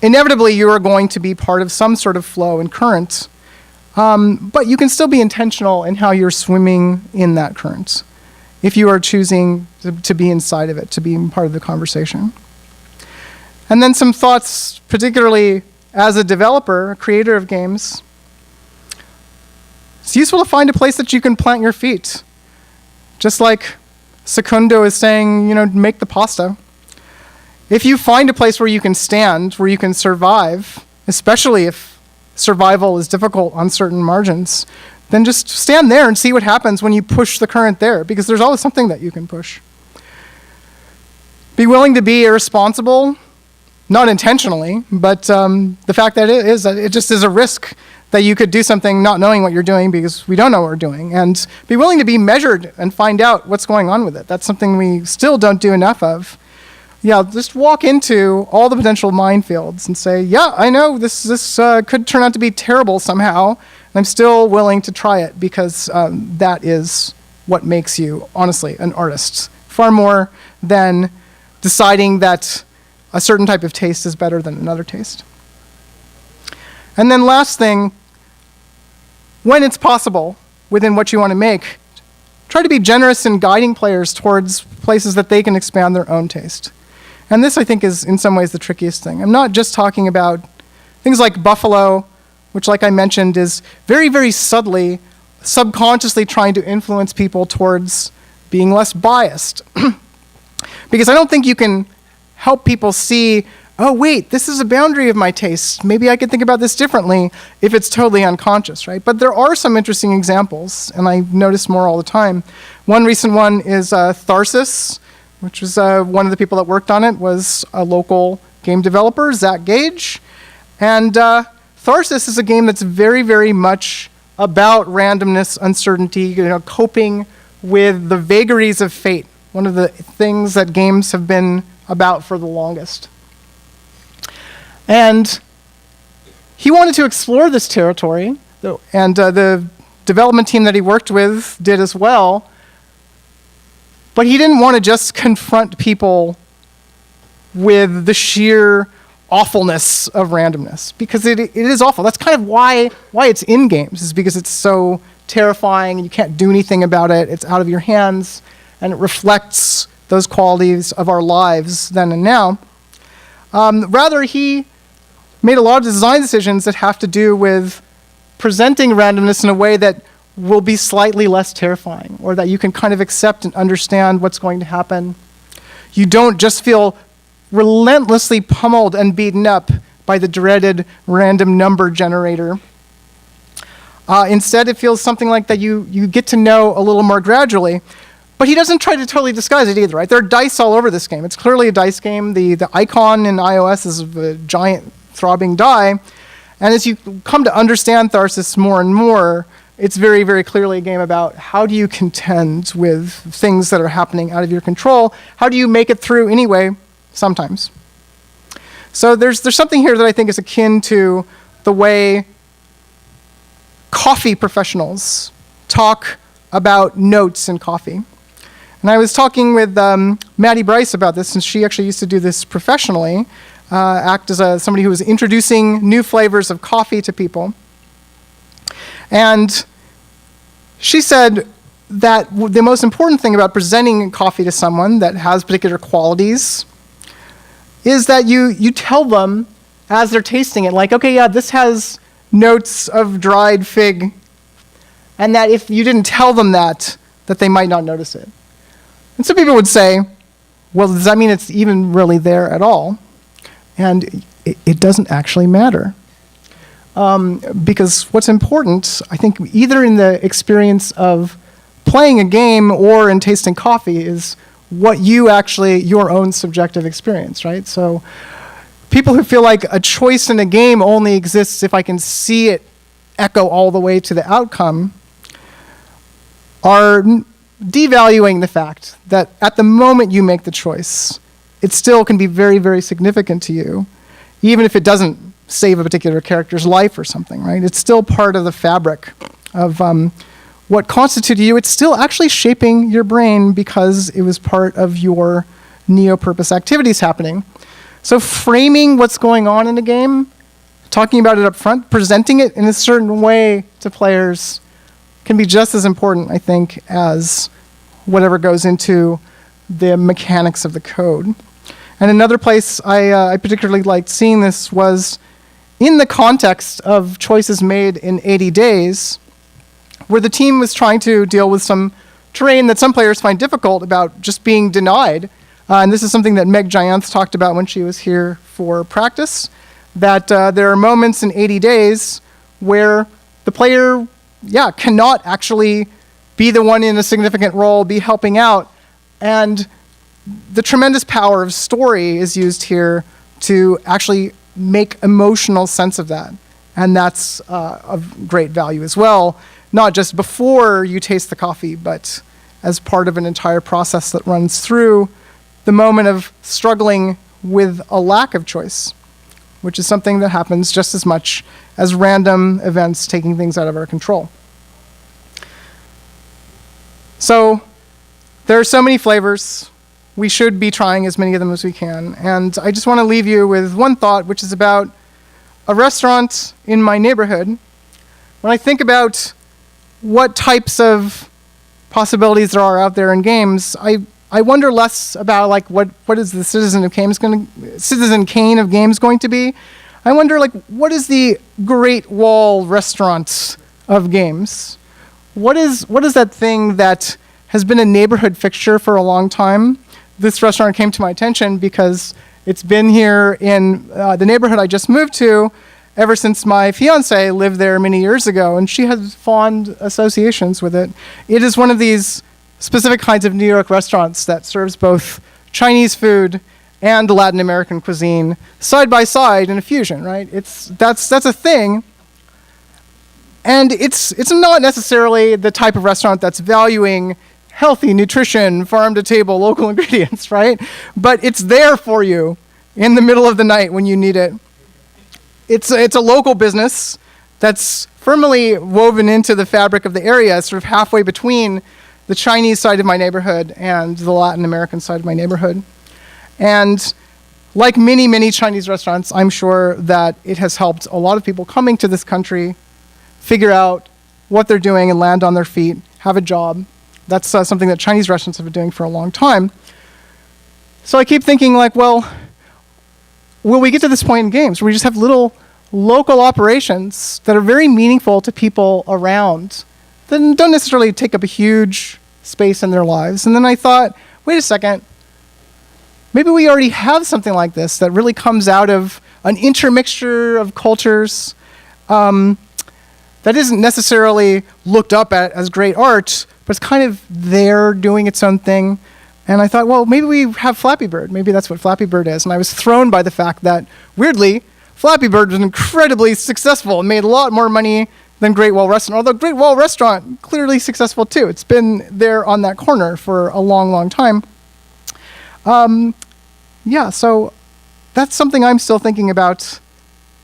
inevitably you are going to be part of some sort of flow and current, but you can still be intentional in how you're swimming in that current if you are choosing to be inside of it, to be part of the conversation. And then some thoughts, particularly as a developer, a creator of games. It's useful to find a place that you can plant your feet. Just like Secundo is saying, make the pasta. If you find a place where you can stand, where you can survive, especially if survival is difficult on certain margins, then just stand there and see what happens when you push the current there, because there's always something that you can push. Be willing to be irresponsible, not intentionally, but the fact that it just is a risk that you could do something not knowing what you're doing because we don't know what we're doing, and be willing to be measured and find out what's going on with it. That's something we still don't do enough of. Just walk into all the potential minefields and say, I know this could turn out to be terrible somehow, and I'm still willing to try it because that is what makes you, honestly, an artist, far more than deciding that a certain type of taste is better than another taste. And then last thing, when it's possible, within what you want to make, try to be generous in guiding players towards places that they can expand their own taste. And this, I think, is in some ways the trickiest thing. I'm not just talking about things like Buffalo, which, like I mentioned, is very, very subtly, subconsciously trying to influence people towards being less biased. Because I don't think you can help people see, oh, wait, this is a boundary of my taste. Maybe I could think about this differently if it's totally unconscious, right? But there are some interesting examples, and I notice more all the time. One recent one is Tharsis, which was one of the people that worked on it was a local game developer, Zach Gage. And Tharsis is a game that's very, very much about randomness, uncertainty, coping with the vagaries of fate, one of the things that games have been about for the longest. And he wanted to explore this territory, and the development team that he worked with did as well, but he didn't want to just confront people with the sheer awfulness of randomness, because it is awful. That's kind of why it's in games, is because it's so terrifying and you can't do anything about it. It's out of your hands, and it reflects those qualities of our lives then and now. Rather, he made a lot of design decisions that have to do with presenting randomness in a way that will be slightly less terrifying, or that you can kind of accept and understand what's going to happen. You don't just feel relentlessly pummeled and beaten up by the dreaded random number generator. Instead, it feels something like that you get to know a little more gradually. But he doesn't try to totally disguise it either, right? There are dice all over this game. It's clearly a dice game. The icon in iOS is a giant throbbing die. And as you come to understand Tharsis more and more, it's very, very clearly a game about how do you contend with things that are happening out of your control? How do you make it through anyway? Sometimes. So there's something here that I think is akin to the way coffee professionals talk about notes in coffee. And I was talking with Maddie Bryce about this, since she actually used to do this professionally, act as somebody who was introducing new flavors of coffee to people. And she said that the most important thing about presenting coffee to someone that has particular qualities is that you tell them as they're tasting it, like, okay, yeah, this has notes of dried fig, and that if you didn't tell them that they might not notice it. And some people would say, well, does that mean it's even really there at all? And it doesn't actually matter. Because what's important, I think, either in the experience of playing a game or in tasting coffee, is what your own subjective experience, right? So people who feel like a choice in a game only exists if I can see it echo all the way to the outcome are devaluing the fact that at the moment you make the choice, it still can be very, very significant to you, even if it doesn't save a particular character's life or something, right? It's still part of the fabric of what constitutes you. It's still actually shaping your brain because it was part of your neo-purpose activities happening. So framing what's going on in the game, talking about it up front, presenting it in a certain way to players can be just as important, I think, as whatever goes into the mechanics of the code. And another place I particularly liked seeing this was in the context of choices made in 80 days, where the team was trying to deal with some terrain that some players find difficult about just being denied. And this is something that Meg Gianth talked about when she was here for practice, that there are moments in 80 days where the player, cannot actually be the one in a significant role, be helping out. And the tremendous power of story is used here to actually make emotional sense of that. And that's of great value as well, not just before you taste the coffee, but as part of an entire process that runs through the moment of struggling with a lack of choice, which is something that happens just as much as random events taking things out of our control. So there are so many flavors. We should be trying as many of them as we can. And I just want to leave you with one thought, which is about a restaurant in my neighborhood. When I think about what types of possibilities there are out there in games, I wonder less about like what is the Citizen Kane of games going to be. I wonder like what is the Great Wall restaurant of games? What is that thing that has been a neighborhood fixture for a long time? This restaurant came to my attention because it's been here in the neighborhood I just moved to ever since my fiance lived there many years ago, and she has fond associations with it. It is one of these specific kinds of New York restaurants that serves both Chinese food and the Latin American cuisine side by side in a fusion, right? That's a thing. And it's not necessarily the type of restaurant that's valuing healthy nutrition, farm to table, local ingredients, right? But it's there for you in the middle of the night when you need it. It's a local business that's firmly woven into the fabric of the area, sort of halfway between the Chinese side of my neighborhood and the Latin American side of my neighborhood. And like many, many Chinese restaurants, I'm sure that it has helped a lot of people coming to this country figure out what they're doing and land on their feet, have a job. That's something that Chinese restaurants have been doing for a long time. So I keep thinking like, well, will we get to this point in games where we just have little local operations that are very meaningful to people around that don't necessarily take up a huge space in their lives? And then I thought, wait a second, maybe we already have something like this that really comes out of an intermixture of cultures that isn't necessarily looked up at as great art, but it's kind of there doing its own thing. And I thought, well, maybe we have Flappy Bird. Maybe that's what Flappy Bird is. And I was thrown by the fact that, weirdly, Flappy Bird was incredibly successful and made a lot more money than Great Wall Restaurant, although Great Wall Restaurant, clearly successful too. It's been there on that corner for a long, long time. Yeah, so that's something I'm still thinking about,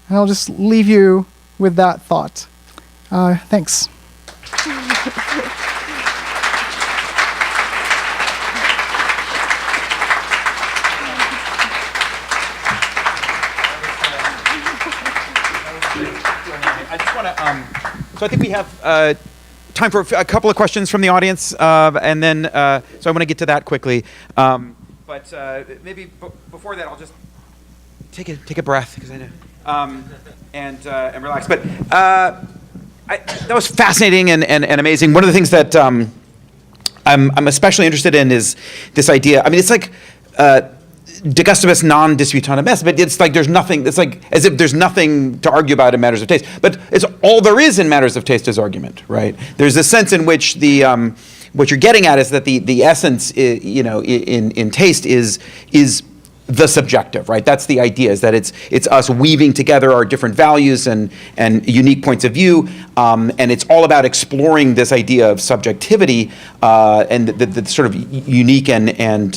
and I'll just leave you with that thought. Thanks. I just want to, so I think we have time for a couple of questions from the audience, and then, so I want to get to that quickly. But maybe before that, I'll just take a breath, because I know, and relax. But that was fascinating and amazing. One of the things that I'm especially interested in is this idea. I mean, it's like de gustibus non disputandum, but it's like there's nothing. It's like as if there's nothing to argue about in matters of taste. But it's all there is in matters of taste is argument, right? There's a sense in which the what you're getting at is that the essence, in taste is the subjective, right? That's the idea, is that it's us weaving together our different values and unique points of view, and it's all about exploring this idea of subjectivity and the sort of unique and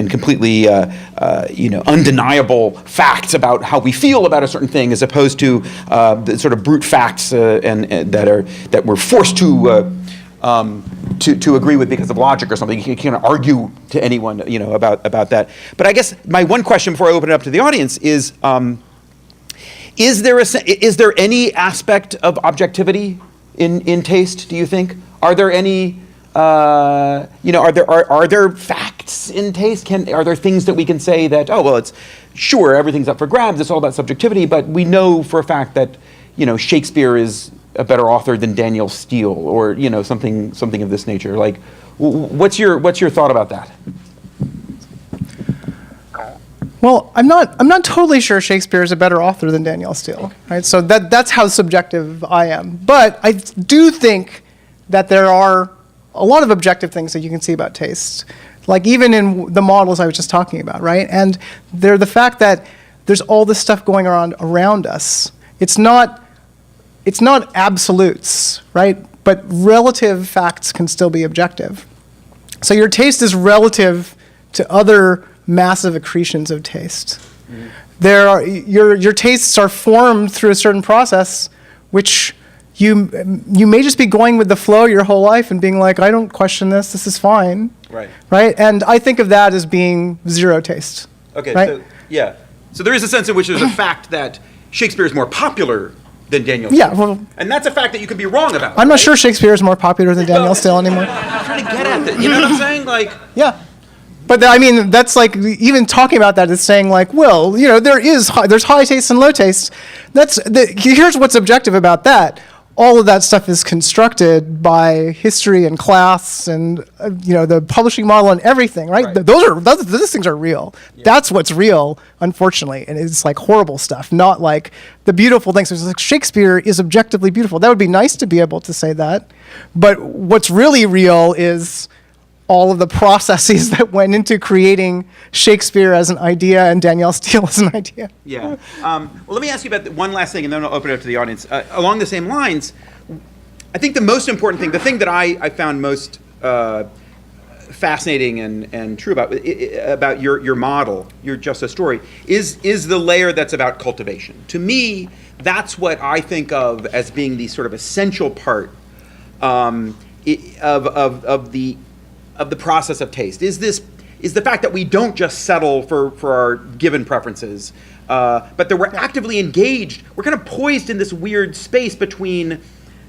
completely undeniable facts about how we feel about a certain thing, as opposed to the sort of brute facts that we're forced to agree with because of logic or something. You can't argue to anyone, about that. But I guess my one question before I open it up to the audience is there any aspect of objectivity in taste? Do you think? Are there any? Are there facts in taste? Are there things that we can say that it's sure everything's up for grabs? It's all about subjectivity, but we know for a fact that Shakespeare is a better author than Daniel Steele, or something of this nature. Like, what's your thought about that? Well, I'm not totally sure Shakespeare is a better author than Daniel Steele, right? So that's how subjective I am. But I do think that there are a lot of objective things that you can see about taste, like even in the models I was just talking about, right? And they're the fact that there's all this stuff going on around us. It's not absolutes, right? But relative facts can still be objective. So your taste is relative to other massive accretions of taste. Mm-hmm. Your tastes are formed through a certain process, which you may just be going with the flow your whole life and being like, I don't question this is fine. Right? And I think of that as being zero taste. Okay, right? So, yeah. So there is a sense in which there's a fact that Shakespeare is more popular than Daniel Steele. Yeah, well, and that's a fact that you can be wrong about. I'm not sure Shakespeare is more popular than Daniel Steele anymore. I'm trying to get at that. You know what I'm saying? Like, yeah. But that's like, even talking about that is saying like, well, there's high taste and low taste. Here's what's objective about that. All of that stuff is constructed by history and class and the publishing model and everything, right? Those things are real. Yeah. That's what's real, unfortunately, and it's like horrible stuff, not like the beautiful things. It's like Shakespeare is objectively beautiful. That would be nice to be able to say that, but what's really real is all of the processes that went into creating Shakespeare as an idea and Danielle Steele as an idea. Yeah. Well, let me ask you about one last thing, and then I'll open it up to the audience. Along the same lines, I think the most important thing, the thing that I found most fascinating and true about your model, your Just a Story, is the layer that's about cultivation. To me, that's what I think of as being the sort of essential part of the process of taste. Is the fact that we don't just settle for our given preferences, but that we're actively engaged. We're kind of poised in this weird space between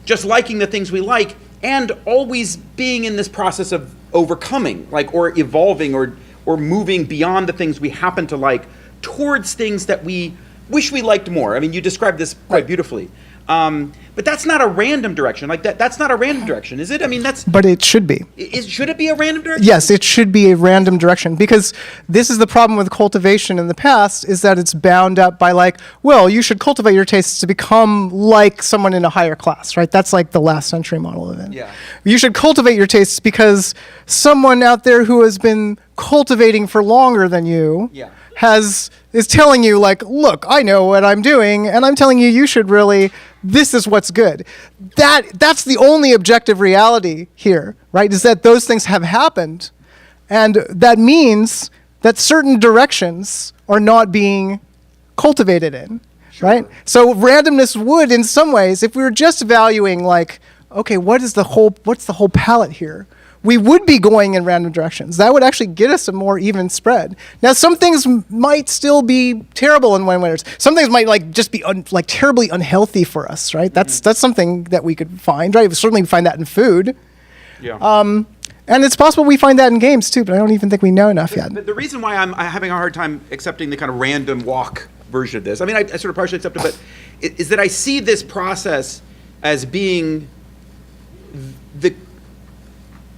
just liking the things we like and always being in this process of overcoming, or evolving or moving beyond the things we happen to like towards things that we wish we liked more. I mean, you described this quite beautifully. But that's not a random direction. That's not a random direction, is it? I mean, But it should be. Should it be a random direction? Yes, it should be a random direction, because this is the problem with cultivation in the past, is that it's bound up by well, you should cultivate your tastes to become like someone in a higher class, right? That's like the last century model of it. Yeah. You should cultivate your tastes because someone out there who has been cultivating for longer than you is telling you, look, I know what I'm doing, and I'm telling you should really, this is what's good. That's the only objective reality here, right? Is that those things have happened, and that means that certain directions are not being cultivated in, right? So randomness would, in some ways, if we were just valuing okay, what's the whole palette here? We would be going in random directions. That would actually get us a more even spread. Now, some things might still be terrible in one way. Some things might just be terribly unhealthy for us, right? That's something that we could find, right? We certainly find that in food. Yeah. And it's possible we find that in games too, but I don't even think we know enough yet. The reason why I'm having a hard time accepting the kind of random walk version of this, I mean, I sort of partially accept it, but is that I see this process as being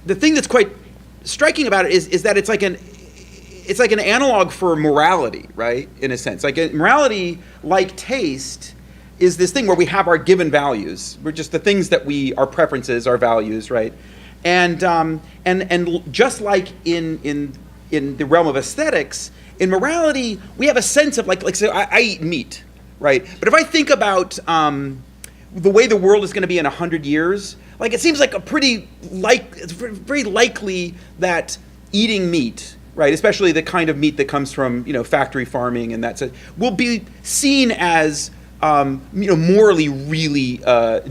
the thing that's quite striking about it is that it's like an analog for morality, right? In a sense, morality, like taste, is this thing where we have our given values. We're just the things that our preferences, our values, right? And just like in the realm of aesthetics, in morality, we have a sense of so I eat meat, right? But if I think about the way the world is going to be in 100 years, it seems like it's very likely that eating meat, right, especially the kind of meat that comes from factory farming and will be seen as morally really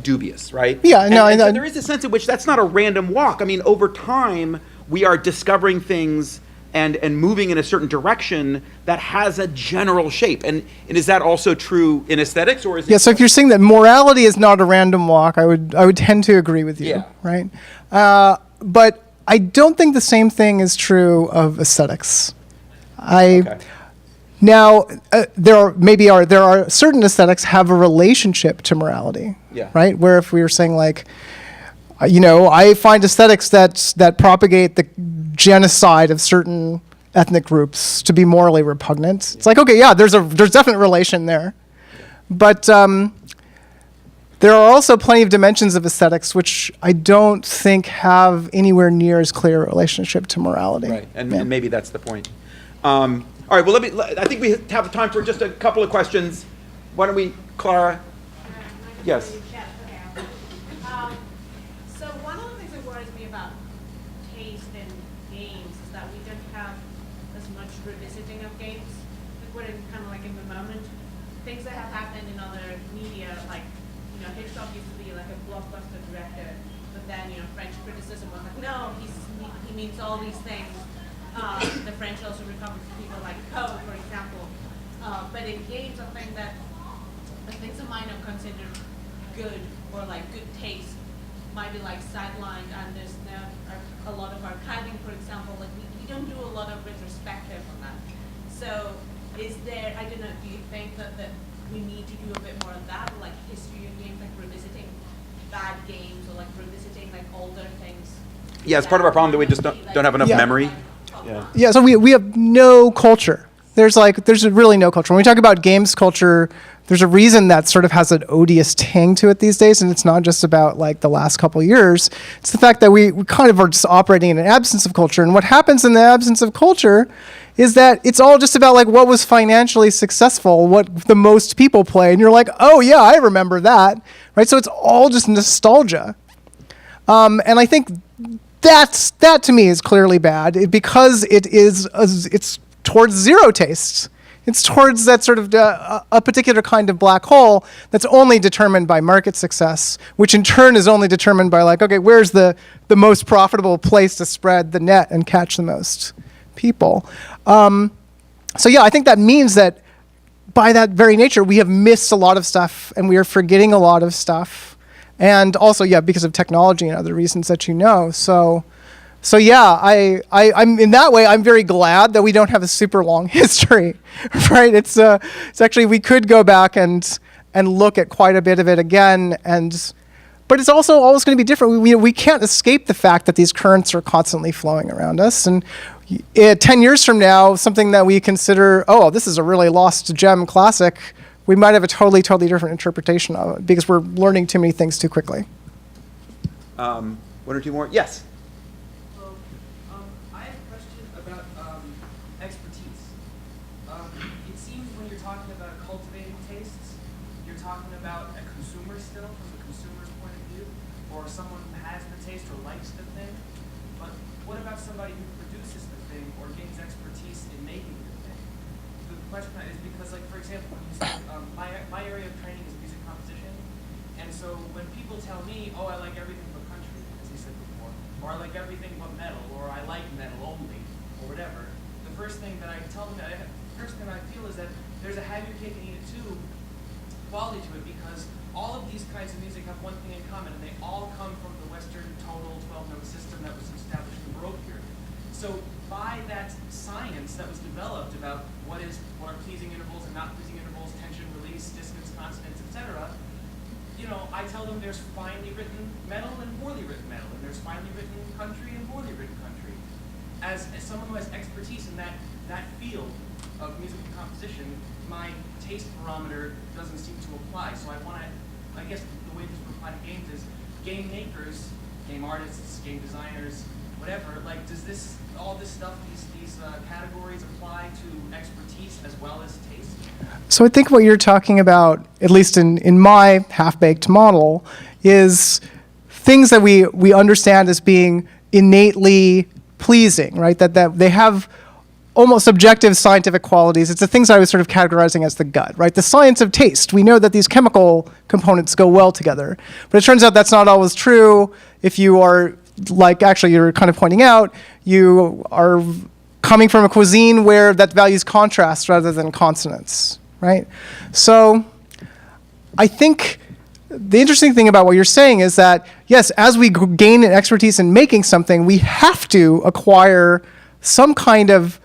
dubious, right? Yeah, so there is a sense in which that's not a random walk. I mean, over time we are discovering things and moving in a certain direction that has a general shape. And is that also true in aesthetics, or is it? Yeah, so if you're saying that morality is not a random walk, I would tend to agree with you, right? But I don't think the same thing is true of aesthetics. Now, there are certain aesthetics have a relationship to morality, right? Where if we were saying I find aesthetics that propagate the genocide of certain ethnic groups to be morally repugnant. It's there's definite relation there, but there are also plenty of dimensions of aesthetics which I don't think have anywhere near as clear a relationship to morality. Right, and maybe that's the point. All right, well, I think we have time for just a couple of questions. Why don't we, Clara? Yes. So one of the things that worries me about taste in games is that we don't have as much revisiting of games. We're kind of in the moment. Things that have happened in other media, Hitchcock used to be a blockbuster director, but then French criticism was no, he means all these things. The French also recovered from people like Poe, for example. But in games, I think that the things that might not consider good or good taste might be sidelined, and there's now a lot of archiving, for example. We don't do a lot of retrospective on that. So is there, I don't know, do you think that we need to do a bit more of that, history of games, revisiting bad games, or revisiting older things? Yeah, it's part of our problem that we just don't have enough memory. So we have no culture. There's really no culture. When we talk about games culture, there's a reason that sort of has an odious tang to it these days, and it's not just about like the last couple of years. It's the fact that we kind of are just operating in an absence of culture. And what happens in the absence of culture is that it's all just about like what was financially successful, what the most people play, and you're like, oh yeah, I remember that, right? So it's all just nostalgia. And I think that to me is clearly bad because it's towards zero taste. It's towards that sort of a particular kind of black hole that's only determined by market success, which in turn is only determined by like, okay, where's the most profitable place to spread the net and catch the most people. So yeah, I think that means that by that very nature, we have missed a lot of stuff and we are forgetting a lot of stuff. And also, yeah, because of technology and other reasons that you know. So yeah, I'm in that way, I'm very glad that we don't have a super long history, right? It's actually, we could go back and look at quite a bit of it again, but it's also always going to be different. We can't escape the fact that these currents are constantly flowing around us. And 10 years from now, something that we consider, oh, this is a really lost gem classic, we might have a totally different interpretation of it because we're learning too many things too quickly. One or two more? Yes. I have a question about expertise. It seems when you're talking about cultivating tastes, you're talking about a consumer still, from the consumer's point of view, or someone who has the taste or likes the thing. But what about somebody who produces the thing or gains expertise in making the thing? The question is because, like, for example, when you say, my area of training is music composition, and so when people tell me, oh, I like everything but country, as you said before, or I like everything but metal, or I like metal only, or whatever, the first thing that I tell them, first thing I feel is that there's a have your cake and eat it too quality to it, because all of these kinds of music have one thing in common, and they all come from the Western tonal 12-note system that was established in the Baroque period. So by that science that was developed about what are pleasing intervals and not pleasing intervals, tension, release, dissonance, consonance, etc., I tell them there's finely written metal and poorly written metal, and there's finely written country and poorly written country. As someone who has expertise in that field of musical composition, my taste barometer doesn't seem to apply. So I guess the way this would apply to games is game makers, game artists, game designers, whatever, like does all this stuff, these categories apply to expertise as well as taste? So I think what you're talking about, at least in my half-baked model, is things that we understand as being innately pleasing, right? That they have almost objective scientific qualities. It's the things I was sort of categorizing as the gut, right? The science of taste. We know that these chemical components go well together. But it turns out that's not always true if you are, like actually you're kind of pointing out, you are coming from a cuisine where that values contrast rather than consonance, right? So I think the interesting thing about what you're saying is that, yes, as we gain an expertise in making something, we have to acquire some kind of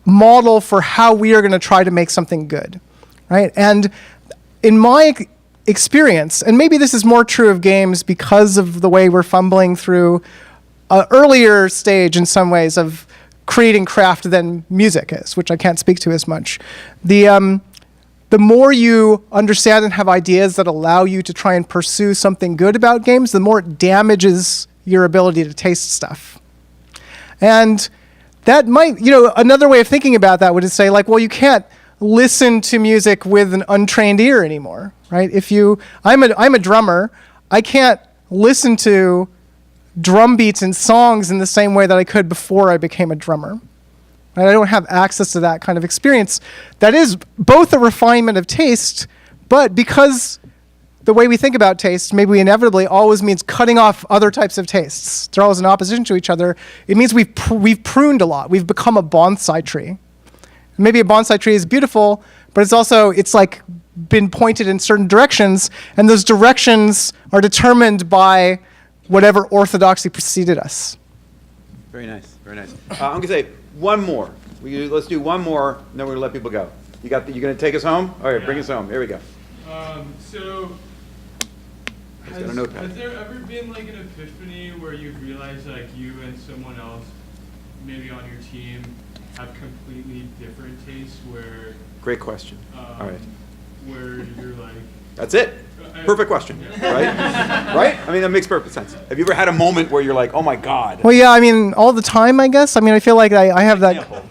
model for how we are going to try to make something good, right? And in my experience, and maybe this is more true of games because of the way we're fumbling through an earlier stage in some ways of creating craft than music is, which I can't speak to as much. The more you understand and have ideas that allow you to try and pursue something good about games, the more it damages your ability to taste stuff. And that might, another way of thinking about that would say, like, well, you can't listen to music with an untrained ear anymore, right? I'm a drummer, I can't listen to drum beats and songs in the same way that I could before I became a drummer. Right? I don't have access to that kind of experience. That is both a refinement of taste, but because the way we think about taste maybe inevitably always means cutting off other types of tastes. They're always in opposition to each other. It means we've pruned a lot. We've become a bonsai tree. Maybe a bonsai tree is beautiful, but it's like been pointed in certain directions, and those directions are determined by whatever orthodoxy preceded us. Very nice, very nice. I'm gonna say one more. Let's do one more, and then we're gonna let people go. You gonna take us home? All right, bring us home. Here we go. So, has there ever been like an epiphany where you've realized like you and someone else, maybe on your team, have completely different tastes? Where great question. All right. where you're like, That's it. Perfect question, right? Right? I mean, that makes perfect sense. Have you ever had a moment where you're like, oh my God? Well, yeah, I mean, all the time, I guess. I mean, I feel like I have that. Example.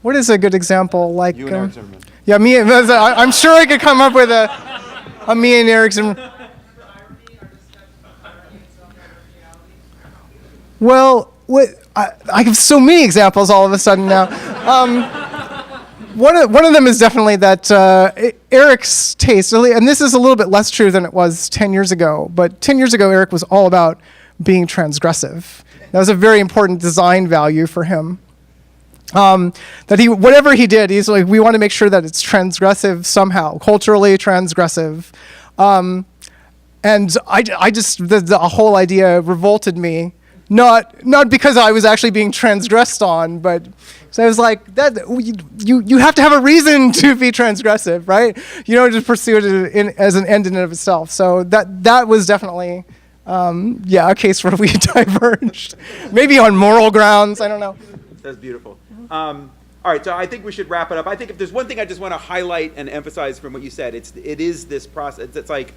What is a good example? Like, You and Eric Zimmerman. yeah, I'm sure I could come up with a me and Eric Zimmerman. Well, I have so many examples all of a sudden now. One of them is definitely that Eric's taste, and this is a little bit less true than it was 10 years ago, but 10 years ago, Eric was all about being transgressive. That was a very important design value for him. That whatever he did, he's like, we want to make sure that it's transgressive somehow, culturally transgressive. And I just, the whole idea revolted me. Not because I was actually being transgressed on, but so I was like, that you have to have a reason to be transgressive, right? You don't just pursue it as an end in and of itself. So that was definitely, a case where we diverged, maybe on moral grounds. I don't know. That's beautiful. All right, so I think we should wrap it up. I think if there's one thing I just want to highlight and emphasize from what you said, it is this process. It's like,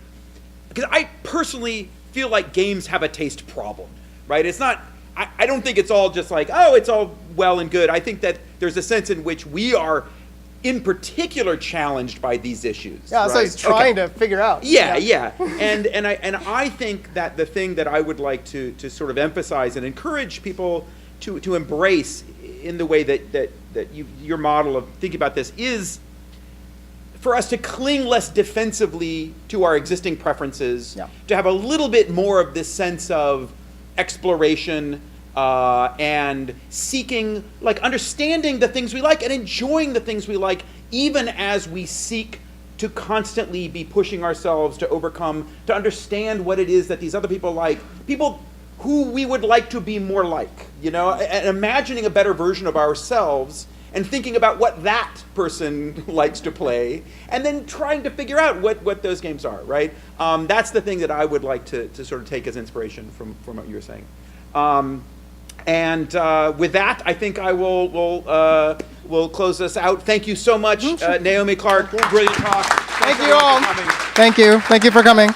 because I personally feel like games have a taste problem. Right? It's not, I don't think it's all just like, oh, it's all well and good. I think that there's a sense in which we are, in particular, challenged by these issues. Yeah, that's what he's trying to figure out. Yeah. And I think that the thing that I would like to sort of emphasize and encourage people to embrace in the way that your model of thinking about this is for us to cling less defensively to our existing preferences, to have a little bit more of this sense of exploration and seeking, like understanding the things we like and enjoying the things we like, even as we seek to constantly be pushing ourselves to overcome, to understand what it is that these other people like, people who we would like to be more like, and imagining a better version of ourselves and thinking about what that person likes to play, and then trying to figure out what those games are, right? That's the thing that I would like to sort of take as inspiration from what you were saying. And with that, I think I will close this out. Thank you so much, Naomi Clark. Brilliant talk. Thank you all. Thank you for coming.